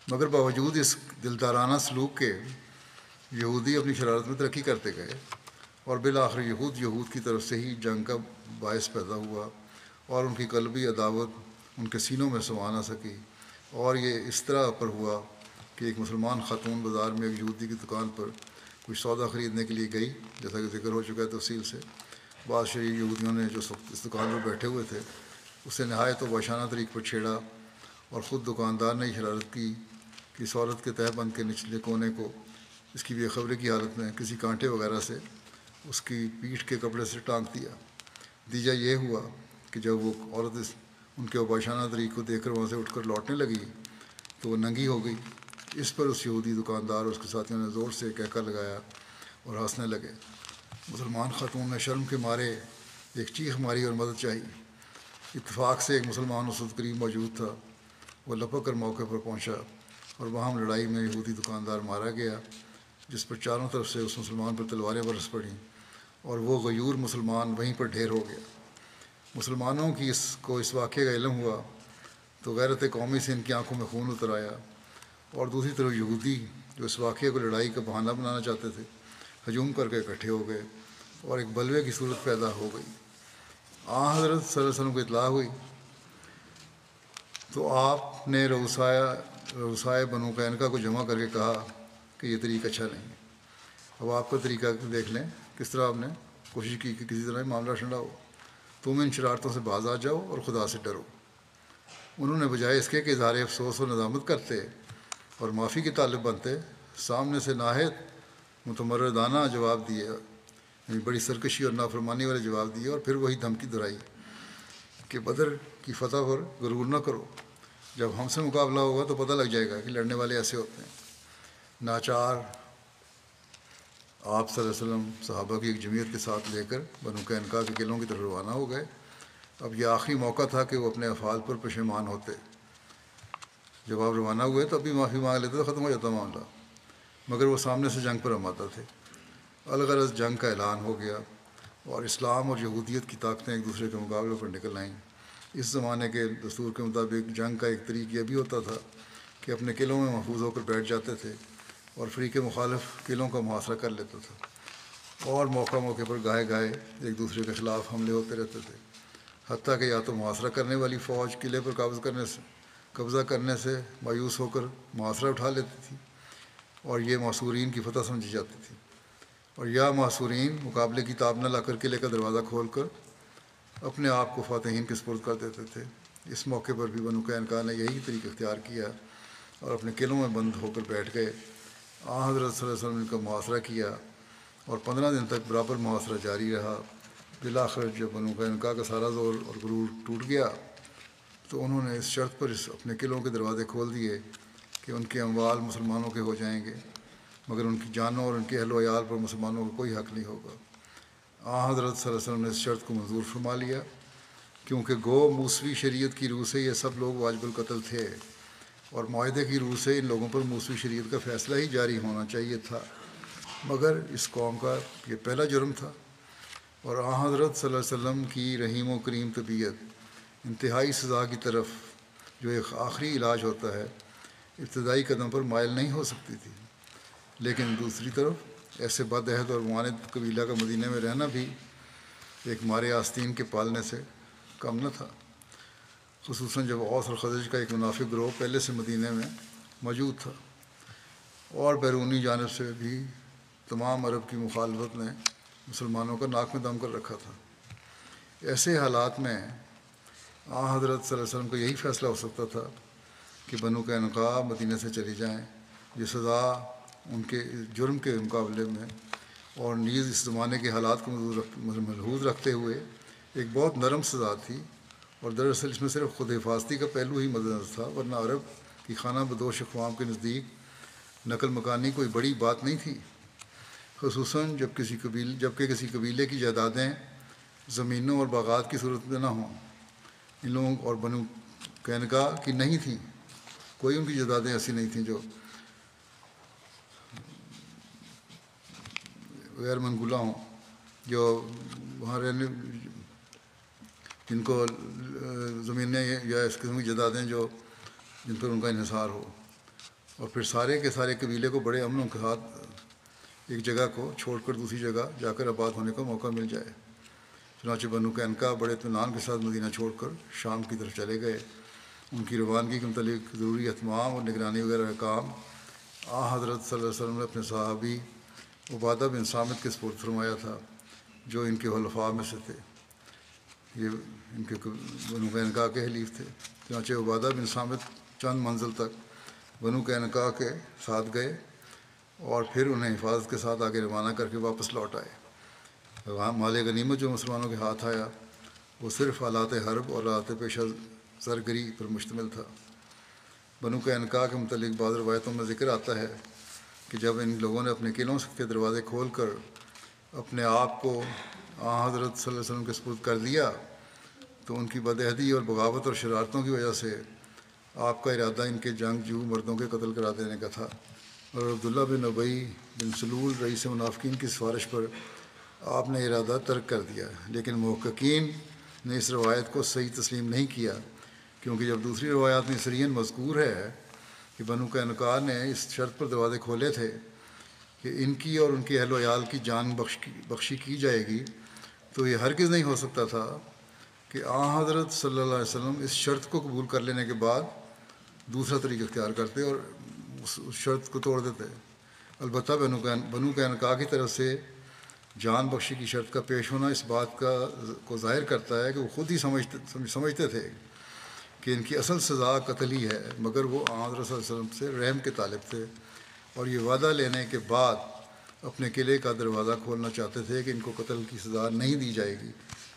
مگر باوجود اس دلدارانہ سلوک کے یہودی اپنی شرارت میں ترقی کرتے گئے اور بالآخر یہود کی طرف سے ہی جنگ کا باعث پیدا ہوا اور ان کی قلبی عداوت ان کے سینوں میں سما نہ سکی۔ اور یہ اس طرح پر ہوا کہ ایک مسلمان خاتون بازار میں ایک یہودی کی دکان پر کچھ سودا خریدنے کے لیے گئی، جیسا کہ ذکر ہو چکا ہے تفصیل سے۔ بعض شریف یہودیوں نے جو اس دکان پر بیٹھے ہوئے تھے اسے نہایت و باشانہ طریق پر چھیڑا اور خود دکاندار نے شرارت کی کہ اس عورت کے تہہ بند کے نچلے کونے کو اس کی بے خبری کی حالت میں کسی کانٹے وغیرہ سے اس کی پیٹھ کے کپڑے سے ٹانک دیا۔ نتیجہ یہ ہوا کہ جب وہ عورت ان کے باشانہ طریق کو دیکھ کر وہاں سے اٹھ کر لوٹنے لگی تو وہ ننگی ہو گئی۔ اس پر اس یہودی دکاندار اور اس کے ساتھیوں نے زور سے کہکا لگایا اور ہنسنے لگے۔ مسلمان خاتون نے شرم کے مارے ایک چیخ ماری اور مدد چاہی۔ اتفاق سے ایک مسلمان اس وقت قریب موجود تھا۔ وہ لپک کر موقع پر پہنچا اور وہاں لڑائی میں یہودی دکاندار مارا گیا، جس پر چاروں طرف سے اس مسلمان پر تلواریں برس پڑیں اور وہ غیور مسلمان وہیں پر ڈھیر ہو گیا۔ مسلمانوں کی اس واقعے کا علم ہوا تو غیرت قومی سے ان کی آنکھوں میں خون اتر آیا، اور دوسری طرف یہودی جو اس واقعے کو لڑائی کا بہانہ بنانا چاہتے تھے ہجوم کر کے اکٹھے ہو گئے اور ایک بلوے کی صورت پیدا ہو گئی۔ حضرت صلی اللہ علیہ وسلم کو اطلاع ہوئی تو آپ نے رؤسائے بنو قینقاع کو جمع کر کے کہا کہ یہ طریقہ اچھا نہیں ہے۔ اب آپ کا طریقہ دیکھ لیں، کس طرح آپ نے کوشش کی کہ کسی طرح معاملہ ٹھنڈا ہو۔ تم ان شرارتوں سے باز آ جاؤ اور خدا سے ڈرو۔ انہوں نے بجائے اس کے کہ اظہار افسوس و ندامت کرتے اور معافی کے طالب بنتے، سامنے سے نہایت متمردانہ جواب دیے، یعنی بڑی سرکشی اور نافرمانی والے جواب دیے، اور پھر وہی دھمکی دہرائی کہ بدر کی فتح پر غرور نہ کرو، جب ہم سے مقابلہ ہوگا تو پتہ لگ جائے گا کہ لڑنے والے ایسے ہوتے ہیں۔ ناچار آپ صلی اللہ علیہ وسلم صحابہ کی ایک جمعیت کے ساتھ لے کر بنو قینقاع کے قلعوں کی طرف روانہ ہو گئے۔ اب یہ آخری موقع تھا کہ وہ اپنے افعال پر پشیمان ہوتے۔ جب آپ روانہ ہوئے تو ابھی معافی مانگ لیتے تو ختم ہو جاتا معاملہ، مگر وہ سامنے سے جنگ پر آمادہ تھے۔ الغرض جنگ کا اعلان ہو گیا اور اسلام اور یہودیت کی طاقتیں ایک دوسرے کے مقابلے پر نکل آئیں۔ اس زمانے کے دستور کے مطابق جنگ کا ایک طریق یہ بھی ہوتا تھا کہ اپنے قلعوں میں محفوظ ہو کر بیٹھ جاتے تھے اور فریق مخالف قلعوں کا محاصرہ کر لیتا تھا، اور موقع پر گاہے ایک دوسرے کے خلاف حملے ہوتے رہتے تھے، حتیٰ کہ یا تو محاصرہ کرنے والی فوج قلعے پر قبضہ کرنے سے مایوس ہو کر محاصرہ اٹھا لیتی تھی اور یہ محصورین کی فتح سمجھی جاتی تھی، اور یا محصورین مقابلے کی تاب نہ لا کر قلعے کا دروازہ کھول کر اپنے آپ کو فاتحین کے سپرد کر دیتے تھے۔ اس موقع پر بھی بنو قینقاع نے یہی طریقہ اختیار کیا اور اپنے قلعوں میں بند ہو کر بیٹھ گئے۔ حضرت صلی اللہ علیہ وسلم نے کا محاصرہ کیا اور 15 دن تک برابر محاصرہ جاری رہا۔ بالآخر جب بنو قینقاع کا سارا زور اور غرور ٹوٹ گیا تو انہوں نے اس شرط پر اپنے قلعوں کے دروازے کھول دیے کہ ان کے اموال مسلمانوں کے ہو جائیں گے، مگر ان کی جانوں اور ان کے اہل و عیال پر مسلمانوں کا کوئی حق نہیں ہوگا۔ حضرت صلی اللہ علیہ وسلم نے اس شرط کو منظور فرما لیا، کیونکہ گو موسوی شریعت کی روح سے یہ سب لوگ واجب القتل تھے، اور معاہدے کی روح سے ان لوگوں پر موسوی شریعت کا فیصلہ ہی جاری ہونا چاہیے تھا، مگر اس قوم کا یہ پہلا جرم تھا اور حضرت صلی اللہ علیہ وسلم کی رحیم و کریم طبیعت انتہائی سزا کی طرف جو ایک آخری علاج ہوتا ہے ابتدائی قدم پر مائل نہیں ہو سکتی تھی، لیکن دوسری طرف ایسے بد عہد اور معاند قبیلہ کا مدینہ میں رہنا بھی ایک مارے آستین کے پالنے سے کم نہ تھا، خصوصاً جب اوس اور خزرج کا ایک منافق گروہ پہلے سے مدینہ میں موجود تھا، اور بیرونی جانب سے بھی تمام عرب کی مخالفت نے مسلمانوں کا ناک میں دم کر رکھا تھا۔ ایسے حالات میں حضرت صلی اللہ علیہ وسلم کو یہی فیصلہ ہو سکتا تھا کہ بنو قینقاع مدینہ سے چلی جائیں۔ یہ سزا ان کے جرم کے مقابلے میں اور نیز اس زمانے کے حالات کو ملحوظ رکھتے ہوئے ایک بہت نرم سزا تھی، اور دراصل اس میں صرف خود حفاظتی کا پہلو ہی مد نظر تھا، ورنہ عرب کی خانہ بدوش اقوام کے نزدیک نقل مکانی کوئی بڑی بات نہیں تھی، خصوصاً جبکہ کسی قبیلے کی جائیدادیں زمینوں اور باغات کی صورت میں نہ ہوں۔ ان لوگوں اور بنو قینقاع کی نہیں تھیں، کوئی ان کی جائیدادیں ایسی نہیں تھیں جو غیر منقولہ ہوں، جو وہاں رہنے جن کو زمینیں یا اس قسم کی جائیدادیں جن پر ان کا انحصار ہو، اور پھر سارے کے سارے قبیلے کو بڑے امن کے ساتھ ایک جگہ کو چھوڑ کر دوسری جگہ جا کر آباد ہونے کا موقع مل جائے۔ چنانچہ بنو قینقاع بڑے اطمینان کے ساتھ مدینہ چھوڑ کر شام کی طرف چلے گئے۔ ان کی روانگی کے متعلق ضروری اہتمام اور نگرانی وغیرہ کا کام حضرت صلی اللہ علیہ وسلم نے اپنے صحابی عبادہ بن صامت کے سپرد فرمایا تھا، جو ان کے حلفاء میں سے تھے، یہ ان کے بنو قینقاع کے حلیف تھے۔ چنانچہ عبادہ بن صامت چند منزل تک بنو قینقاع کے ساتھ گئے اور پھر انہیں حفاظت کے ساتھ آگے روانہ کر کے واپس لوٹ آئے۔ مال غنیمت جو مسلمانوں کے ہاتھ آیا وہ صرف آلات حرب اور آلات پیشہ زرگری پر مشتمل تھا۔ بنو قینقاع کے متعلق بعض روایتوں میں ذکر آتا ہے کہ جب ان لوگوں نے اپنے قلعوں کے دروازے کھول کر اپنے آپ کو حضرت صلی اللہ علیہ وسلم کے سپرد کر دیا تو ان کی بدعہدی اور بغاوت اور شرارتوں کی وجہ سے آپ کا ارادہ ان کے جنگجو مردوں کے قتل کرا دینے کا تھا، اور عبداللہ بن ابی بن سلول رئیس منافقین کی سفارش پر آپ نے ارادہ ترک کر دیا، لیکن محققین نے اس روایت کو صحیح تسلیم نہیں کیا، کیونکہ جب دوسری روایات میں سرین مذکور ہے کہ بنو قینقاع نے اس شرط پر دروازے کھولے تھے کہ ان کی اور ان کے اہل و عیال کی جان بخشی کی جائے گی، تو یہ ہرگز نہیں ہو سکتا تھا کہ حضرت صلی اللہ علیہ وسلم اس شرط کو قبول کر لینے کے بعد دوسرا طریقہ اختیار کرتے اور اس شرط کو توڑ دیتے۔ البتہ بنو قینقاع کی طرف سے جان بخشی کی شرط کا پیش ہونا اس بات کو ظاہر کرتا ہے کہ وہ خود ہی سمجھتے تھے کہ ان کی اصل سزا قتل ہی ہے، مگر وہ حضرت صلی اللہ علیہ وسلم سے رحم کے طالب تھے، اور یہ وعدہ لینے کے بعد اپنے قلعے کا دروازہ کھولنا چاہتے تھے کہ ان کو قتل کی سزا نہیں دی جائے گی،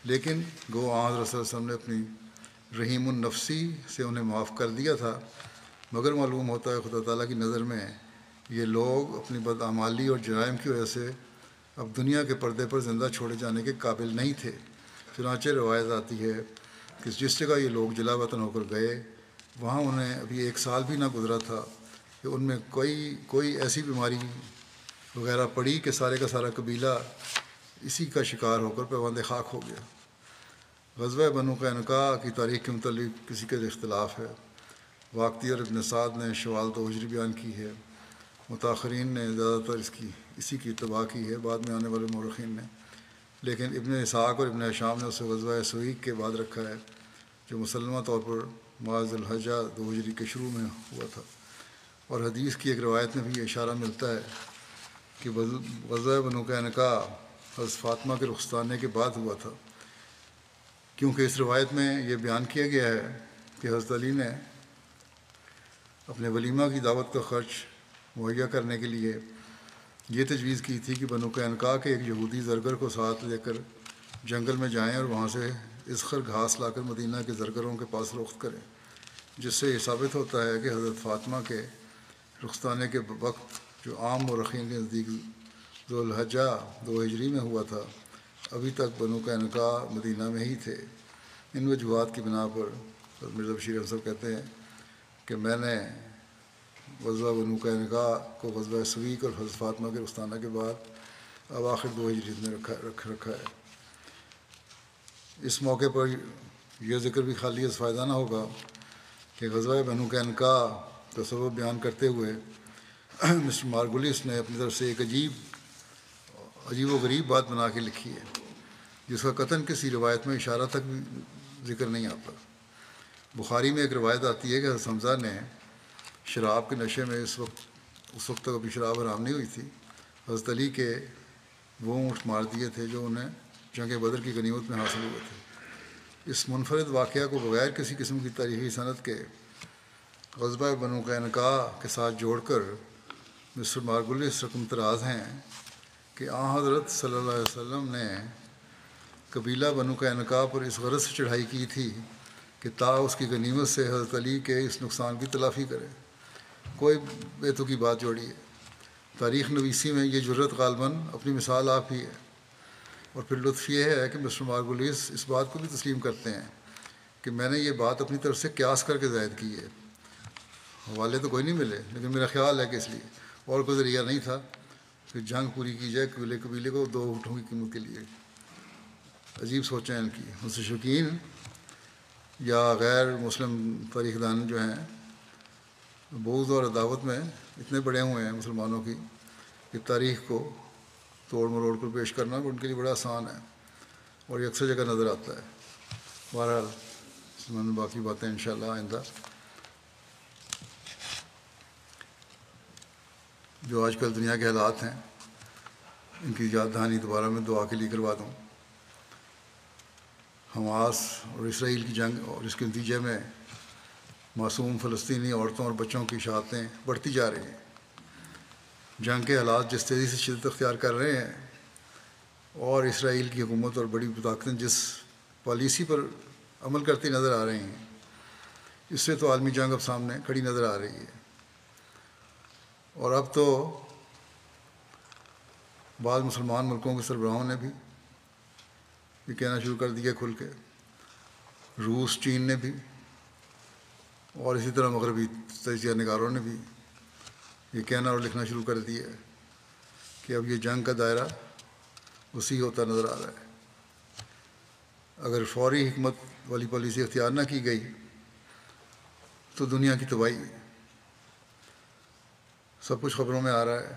لیکن گو حضرت صلی اللہ علیہ وسلم نے اپنی رحیم النفسی سے انہیں معاف کر دیا تھا، مگر معلوم ہوتا ہے خدا تعالیٰ کی نظر میں یہ لوگ اپنی بدعمالی اور جرائم کی وجہ سے اب دنیا کے پردے پر زندہ چھوڑے جانے کے قابل نہیں تھے۔ چنانچہ روایت آتی ہے کہ جس جگہ یہ لوگ جلا وطن ہو کر گئے وہاں انہیں ابھی 1 سال بھی نہ گزرا تھا کہ ان میں کوئی ایسی بیماری وغیرہ پڑی کہ سارے کا سارا قبیلہ اسی کا شکار ہو کر پیوند خاک ہو گیا۔ غزوہ بنو قینقاع کی تاریخ کے متعلق کسی کا اختلاف ہے۔ واقعی اور ابن سعد نے شوال 2 ہجری بیان کی ہے، متاخرین نے زیادہ تر اسی کی اتباع کی ہے، بعد میں آنے والے مورخین نے، لیکن ابن اسحاق اور ابن ہشام نے اسے غزوہ سویق کے بعد رکھا ہے، جو مسلمہ طور پر ماہ ذی الحجہ 2 ہجری کے شروع میں ہوا تھا، اور حدیث کی ایک روایت میں بھی یہ اشارہ ملتا ہے کہ غزوہ بنو قینقاع حضرت فاطمہ کے رخصتانے کے بعد ہوا تھا، کیونکہ اس روایت میں یہ بیان کیا گیا ہے کہ حضرت علی نے اپنے ولیمہ کی دعوت کا خرچ مہیا کرنے کے لیے یہ تجویز کی تھی کہ بنو قینقاع کے ایک یہودی زرگر کو ساتھ لے کر جنگل میں جائیں اور وہاں سے اسخر گھاس لا کر مدینہ کے زرگروں کے پاس رخت کریں، جس سے یہ ثابت ہوتا ہے کہ حضرت فاطمہ کے رخصتانے کے وقت جو عام مورخین کے نزدیک ذو الحجہ 2 ہجری میں ہوا تھا، ابھی تک بنو قینقاع مدینہ میں ہی تھے۔ ان وجوہات کی بنا پر مرزا بشیر احمد صاحب کہتے ہیں کہ میں نے غزوہ بنو قینقاع کو غزوہ سویق اور حضرت فاطمہ کے رخصتانہ کے بعد اب آخر 2 ہجری میں رکھا ہے۔ اس موقع پر یہ ذکر بھی خالی از فائدہ نہ ہوگا کہ غزوہ بنو قینقاع کا سبب بیان کرتے ہوئے مسٹر مارگولیس نے اپنی طرف سے ایک عجیب و غریب بات بنا کے لکھی ہے، جس کا قطعاً کسی روایت میں اشارہ تک بھی ذکر نہیں آتا۔ بخاری میں ایک روایت آتی ہے کہ حضرت حمزہ نے شراب کے نشے میں اس وقت تک ابھی شراب حرام نہیں ہوئی تھی، حضرت علی کے وہ اونٹ مار دیے تھے جو انہیں جنگ بدر کی غنیمت میں حاصل ہوئے تھے۔ اس منفرد واقعہ کو بغیر کسی قسم کی تاریخی سند کے غزوہ بنو قینقاع کے ساتھ جوڑ کر مسٹر مارگولیس رقم تراز ہیں کہ حضرت صلی اللہ علیہ وسلم نے قبیلہ بنو قینقاع پر اس غرض سے چڑھائی کی تھی کہ تا اس کی غنیمت سے حضرت علی کے اس نقصان کی تلافی کرے۔ کوئی بیتو کی بات جوڑی ہے۔ تاریخ نویسی میں یہ جرت غالباً اپنی مثال آپ ہی ہے، اور پھر لطف یہ ہے کہ مسٹر مارگولیس اس بات کو بھی تسلیم کرتے ہیں کہ میں نے یہ بات اپنی طرف سے قیاس کر کے زائد کی ہے۔ حوالے تو کوئی نہیں ملے، لیکن میرا خیال ہے کہ اس لیے اور کوئی ذریعہ نہیں تھا کہ جنگ پوری کی جائے قبیلے کو 2 اونٹوں کی قیمت کے لیے۔ عجیب سوچیں ان کی۔ مستشرقین یا غیر مسلم تاریخ دان جو ہیں بغض اور عداوت میں اتنے بڑے ہوئے ہیں مسلمانوں کی کہ تاریخ کو توڑ مروڑ کر پیش کرنا ان کے لیے بڑا آسان ہے، اور یہ اکثر جگہ نظر آتا ہے۔ بہرحال باقی باتیں انشاءاللہ آئندہ۔ جو آج کل دنیا کے حالات ہیں ان کی یاد دہانی دوبارہ میں دعا کے لیے کروا دوں۔ حماس اور اسرائیل کی جنگ اور اس کے نتیجے میں معصوم فلسطینی عورتوں اور بچوں کی شہادتیں بڑھتی جا رہی ہیں۔ جنگ کے حالات جس تیزی سے شدت اختیار کر رہے ہیں اور اسرائیل کی حکومت اور بڑی طاقتیں جس پالیسی پر عمل کرتی نظر آ رہی ہیں، اس سے تو عالمی جنگ اب سامنے کھڑی نظر آ رہی ہے۔ اور اب تو بعض مسلمان ملکوں کے سربراہوں نے بھی یہ کہنا شروع کر دیا کھل کے، روس، چین نے بھی، اور اسی طرح مغربی تجزیہ نگاروں نے بھی یہ کہنا اور لکھنا شروع کر دیا ہے کہ اب یہ جنگ کا دائرہ وسیع ہوتا نظر آ رہا ہے۔ اگر فوری حکمت والی پالیسی اختیار نہ کی گئی تو دنیا کی تباہی ہے۔ سب کچھ خبروں میں آ رہا ہے،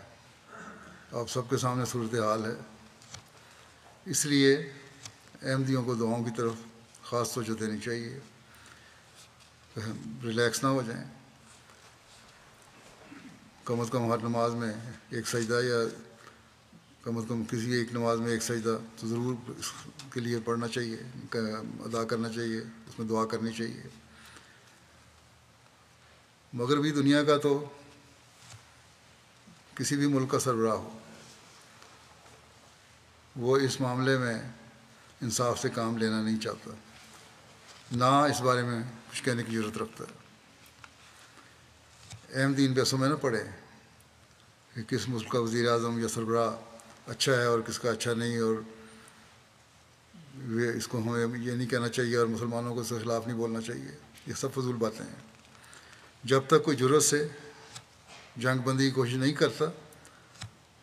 آپ سب کے سامنے صورتحال ہے۔ اس لیے احمدیوں کو دعاؤں کی طرف خاص توجہ دینی چاہیے، ریلیکس نہ ہو جائیں۔ کم از کم ہر نماز میں ایک سجدہ، یا کم از کم کسی ایک نماز میں ایک سجدہ تو ضرور اس کے لیے پڑھنا چاہیے، ادا کرنا چاہیے، اس میں دعا کرنی چاہیے۔ مغربی دنیا کا تو کسی بھی ملک کا سربراہ ہو، وہ اس معاملے میں انصاف سے کام لینا نہیں چاہتا، نہ اس بارے میں کچھ کہنے کی ضرورت رکھتا ہے۔ احمدی ان بحثوں میں نہ پڑے کہ کس ملک کا وزیر اعظم یا سربراہ اچھا ہے اور کس کا اچھا نہیں، اور اس کو ہمیں یہ نہیں کہنا چاہیے اور مسلمانوں کو اس کے خلاف نہیں بولنا چاہیے۔ یہ سب فضول باتیں ہیں۔ جب تک کوئی جرأت سے جنگ بندی کی کوشش نہیں کرتا،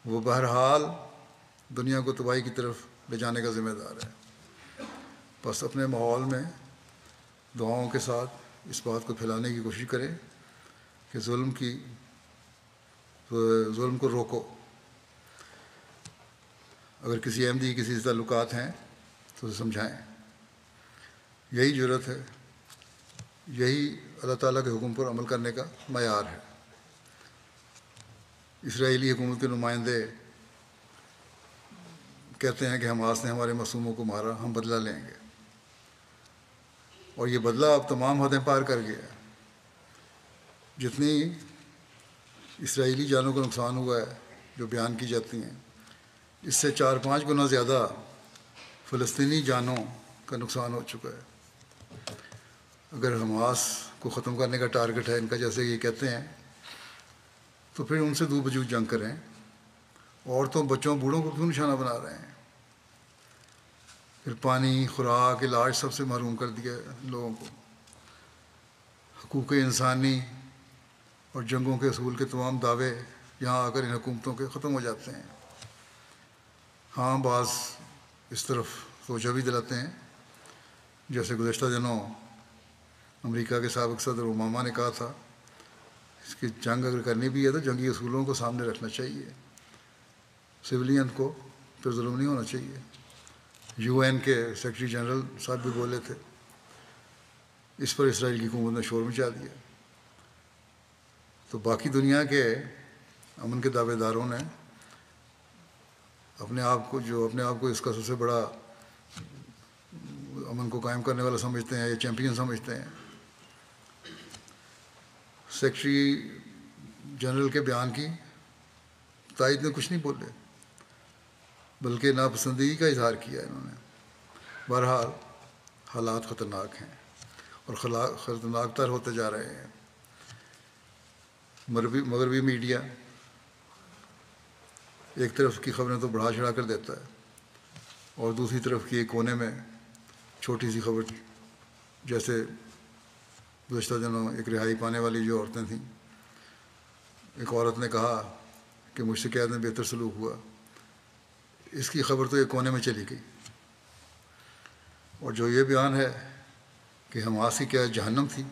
وہ بہرحال دنیا کو تباہی کی طرف لے جانے کا ذمہ دار ہے۔ بس اپنے ماحول میں دعاؤں کے ساتھ اس بات کو پھیلانے کی کوشش کریں کہ ظلم کو روکو۔ اگر کسی احمدی کسی سے تعلقات ہیں تو اسے سمجھائیں۔ یہی جرأت ہے، یہی اللہ تعالیٰ کے حکم پر عمل کرنے کا معیار ہے۔ اسرائیلی حکومت کے نمائندے کہتے ہیں کہ حماس نے ہمارے معصوموں کو مارا، ہم بدلہ لیں گے، اور یہ بدلہ اب تمام حدیں پار کر گیا ہے۔ جتنی اسرائیلی جانوں کا نقصان ہوا ہے جو بیان کی جاتی ہیں، اس سے 4-5 گنا زیادہ فلسطینی جانوں کا نقصان ہو چکا ہے۔ اگر حماس کو ختم کرنے کا ٹارگٹ ہے ان کا، جیسے یہ کہتے ہیں، تو پھر ان سے دو بجو جنگ کریں۔ عورتوں، بچوں، بوڑھوں کو کیوں نشانہ بنا رہے ہیں؟ پھر پانی، خوراک، علاج سب سے محروم کر دیا لوگوں کو۔ حقوق انسانی اور جنگوں کے اصول کے تمام دعوے یہاں آ کر ان حکومتوں کے ختم ہو جاتے ہیں۔ ہاں، بعض اس طرف توجہ بھی دلاتے ہیں جیسے گزشتہ دنوں امریکہ کے سابق صدر اوباما نے کہا تھا، اس کی جنگ اگر کرنی بھی ہے تو جنگی اصولوں کو سامنے رکھنا چاہیے، سویلین کو پھر ظلم نہیں ہونا چاہیے۔ یو این کے سیکرٹری جنرل صاحب بھی بولے تھے، اس پر اسرائیل کی حکومت نے شور مچا دیا۔ تو باقی دنیا کے امن کے دعوے داروں نے اپنے آپ کو اس کا سب سے بڑا امن کو قائم کرنے والا سمجھتے ہیں یا چیمپئن سمجھتے ہیں۔ سیکرٹری جنرل کے بیان کی تائید میں کچھ نہیں بولے، بلکہ ناپسندگی کا اظہار کیا انہوں نے۔ بہرحال حالات خطرناک ہیں اور خطرناک تر ہوتے جا رہے ہیں۔ مغربی میڈیا ایک طرف کی خبریں تو بڑھا چڑھا کر دیتا ہے، اور دوسری طرف کی ایک کونے میں چھوٹی سی خبر، جیسے گزشتہ دنوں ایک رہائی پانے والی جو عورتیں تھیں، ایک عورت نے کہا کہ مجھ سے قید میں بہتر سلوک ہوا، اس کی خبر تو ایک کونے میں چلی گئی۔ اور جو یہ بیان ہے کہ حماس کی قید جہنم تھی،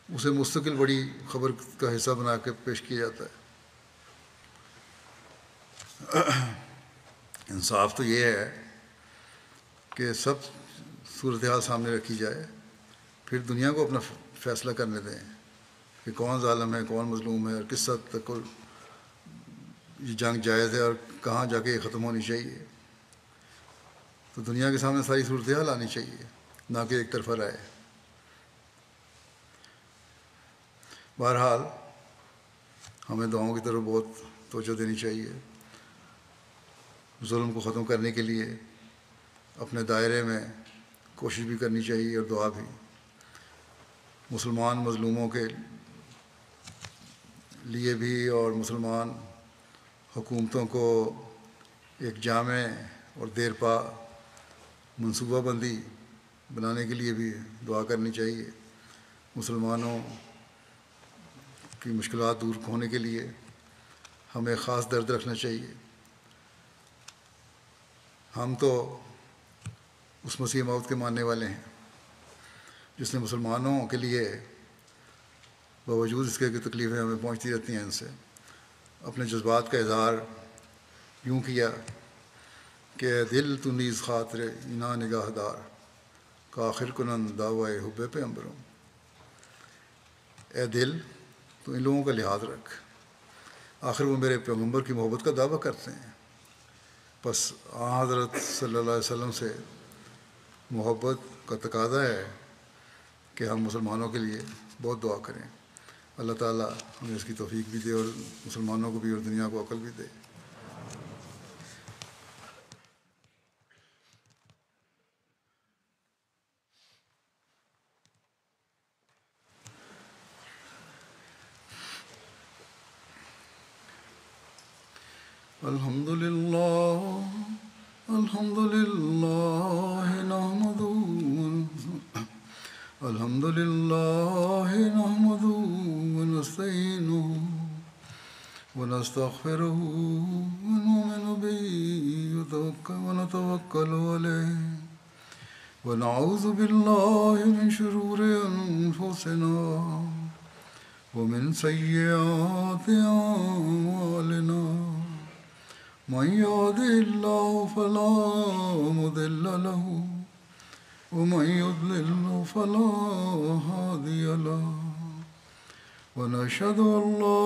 اسے مستقل بڑی خبر کا حصہ بنا کے پیش کیا جاتا ہے۔ انصاف تو یہ ہے کہ سب صورتحال سامنے رکھی جائے، پھر دنیا کو اپنا فیصلہ کرنے دیں کہ کون ظالم ہے، کون مظلوم ہے، اور کس حد تک یہ جنگ جائز ہے اور کہاں جا کے یہ ختم ہونی چاہیے۔ تو دنیا کے سامنے ساری صورتحال آنی چاہیے، نہ کہ ایک طرفہ رائے۔ بہرحال ہمیں دعاؤں کی طرف بہت توجہ دینی چاہیے۔ ظلم کو ختم کرنے کے لیے اپنے دائرے میں کوشش بھی کرنی چاہیے اور دعا بھی۔ مسلمان مظلوموں کے لیے بھی اور مسلمان حکومتوں کو ایک جامع اور دیرپا منصوبہ بندی بنانے کے لیے بھی دعا کرنی چاہیے۔ مسلمانوں کی مشکلات دور ہونے کے لیے ہمیں خاص درد رکھنا چاہیے۔ ہم تو اس مسیح موعود کے ماننے والے ہیں جس نے مسلمانوں کے لیے باوجود اس کے کہ تکلیفیں ہمیں پہنچتی رہتی ہیں ان سے، اپنے جذبات کا اظہار یوں کیا کہ اے دل تو نیز خاطر اینا نگاہ دار، کآخر کنند دعوی حب پیغمبروں۔ اے دل تو ان لوگوں کا لحاظ رکھ، آخر وہ میرے پیغمبر کی محبت کا دعویٰ کرتے ہیں۔ بس حضرت صلی اللہ علیہ وسلم سے محبت کا تقاضا ہے کہ ہم مسلمانوں کے لیے بہت دعا کریں۔ اللہ تعالیٰ ہمیں اس کی توفیق بھی دے اور مسلمانوں کو بھی اور دنیا کو عقل بھی دے۔ الحمد لله نحمده ونستعينه ونستغفره ونؤمن به ونتوكل عليه ونعوذ بالله من شرور أنفسنا ومن سيئات أعمالنا، من يهده الله فلا مضل له ومن يضلل فلا هادي له، ونشهد أن لا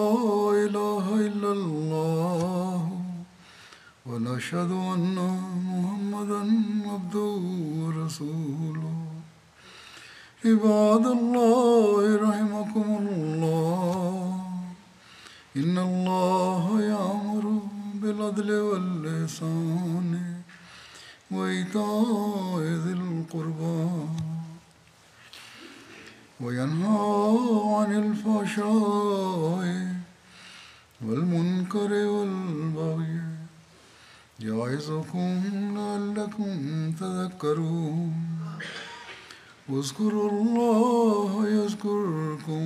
إله إلا الله ونشهد أن محمدا عبده ورسوله۔ عباد الله رحمكم الله، إن الله يأمر بالعدل والإحسان وإيتاء ذي القربى وينهى عن الفحشاء والمنكر والبغي يعظكم لعلكم تذكرون۔ اذكروا الله يذكركم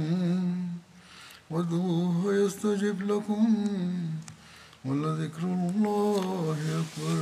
وادعوه يستجب لكم ولذكر الله أكبر۔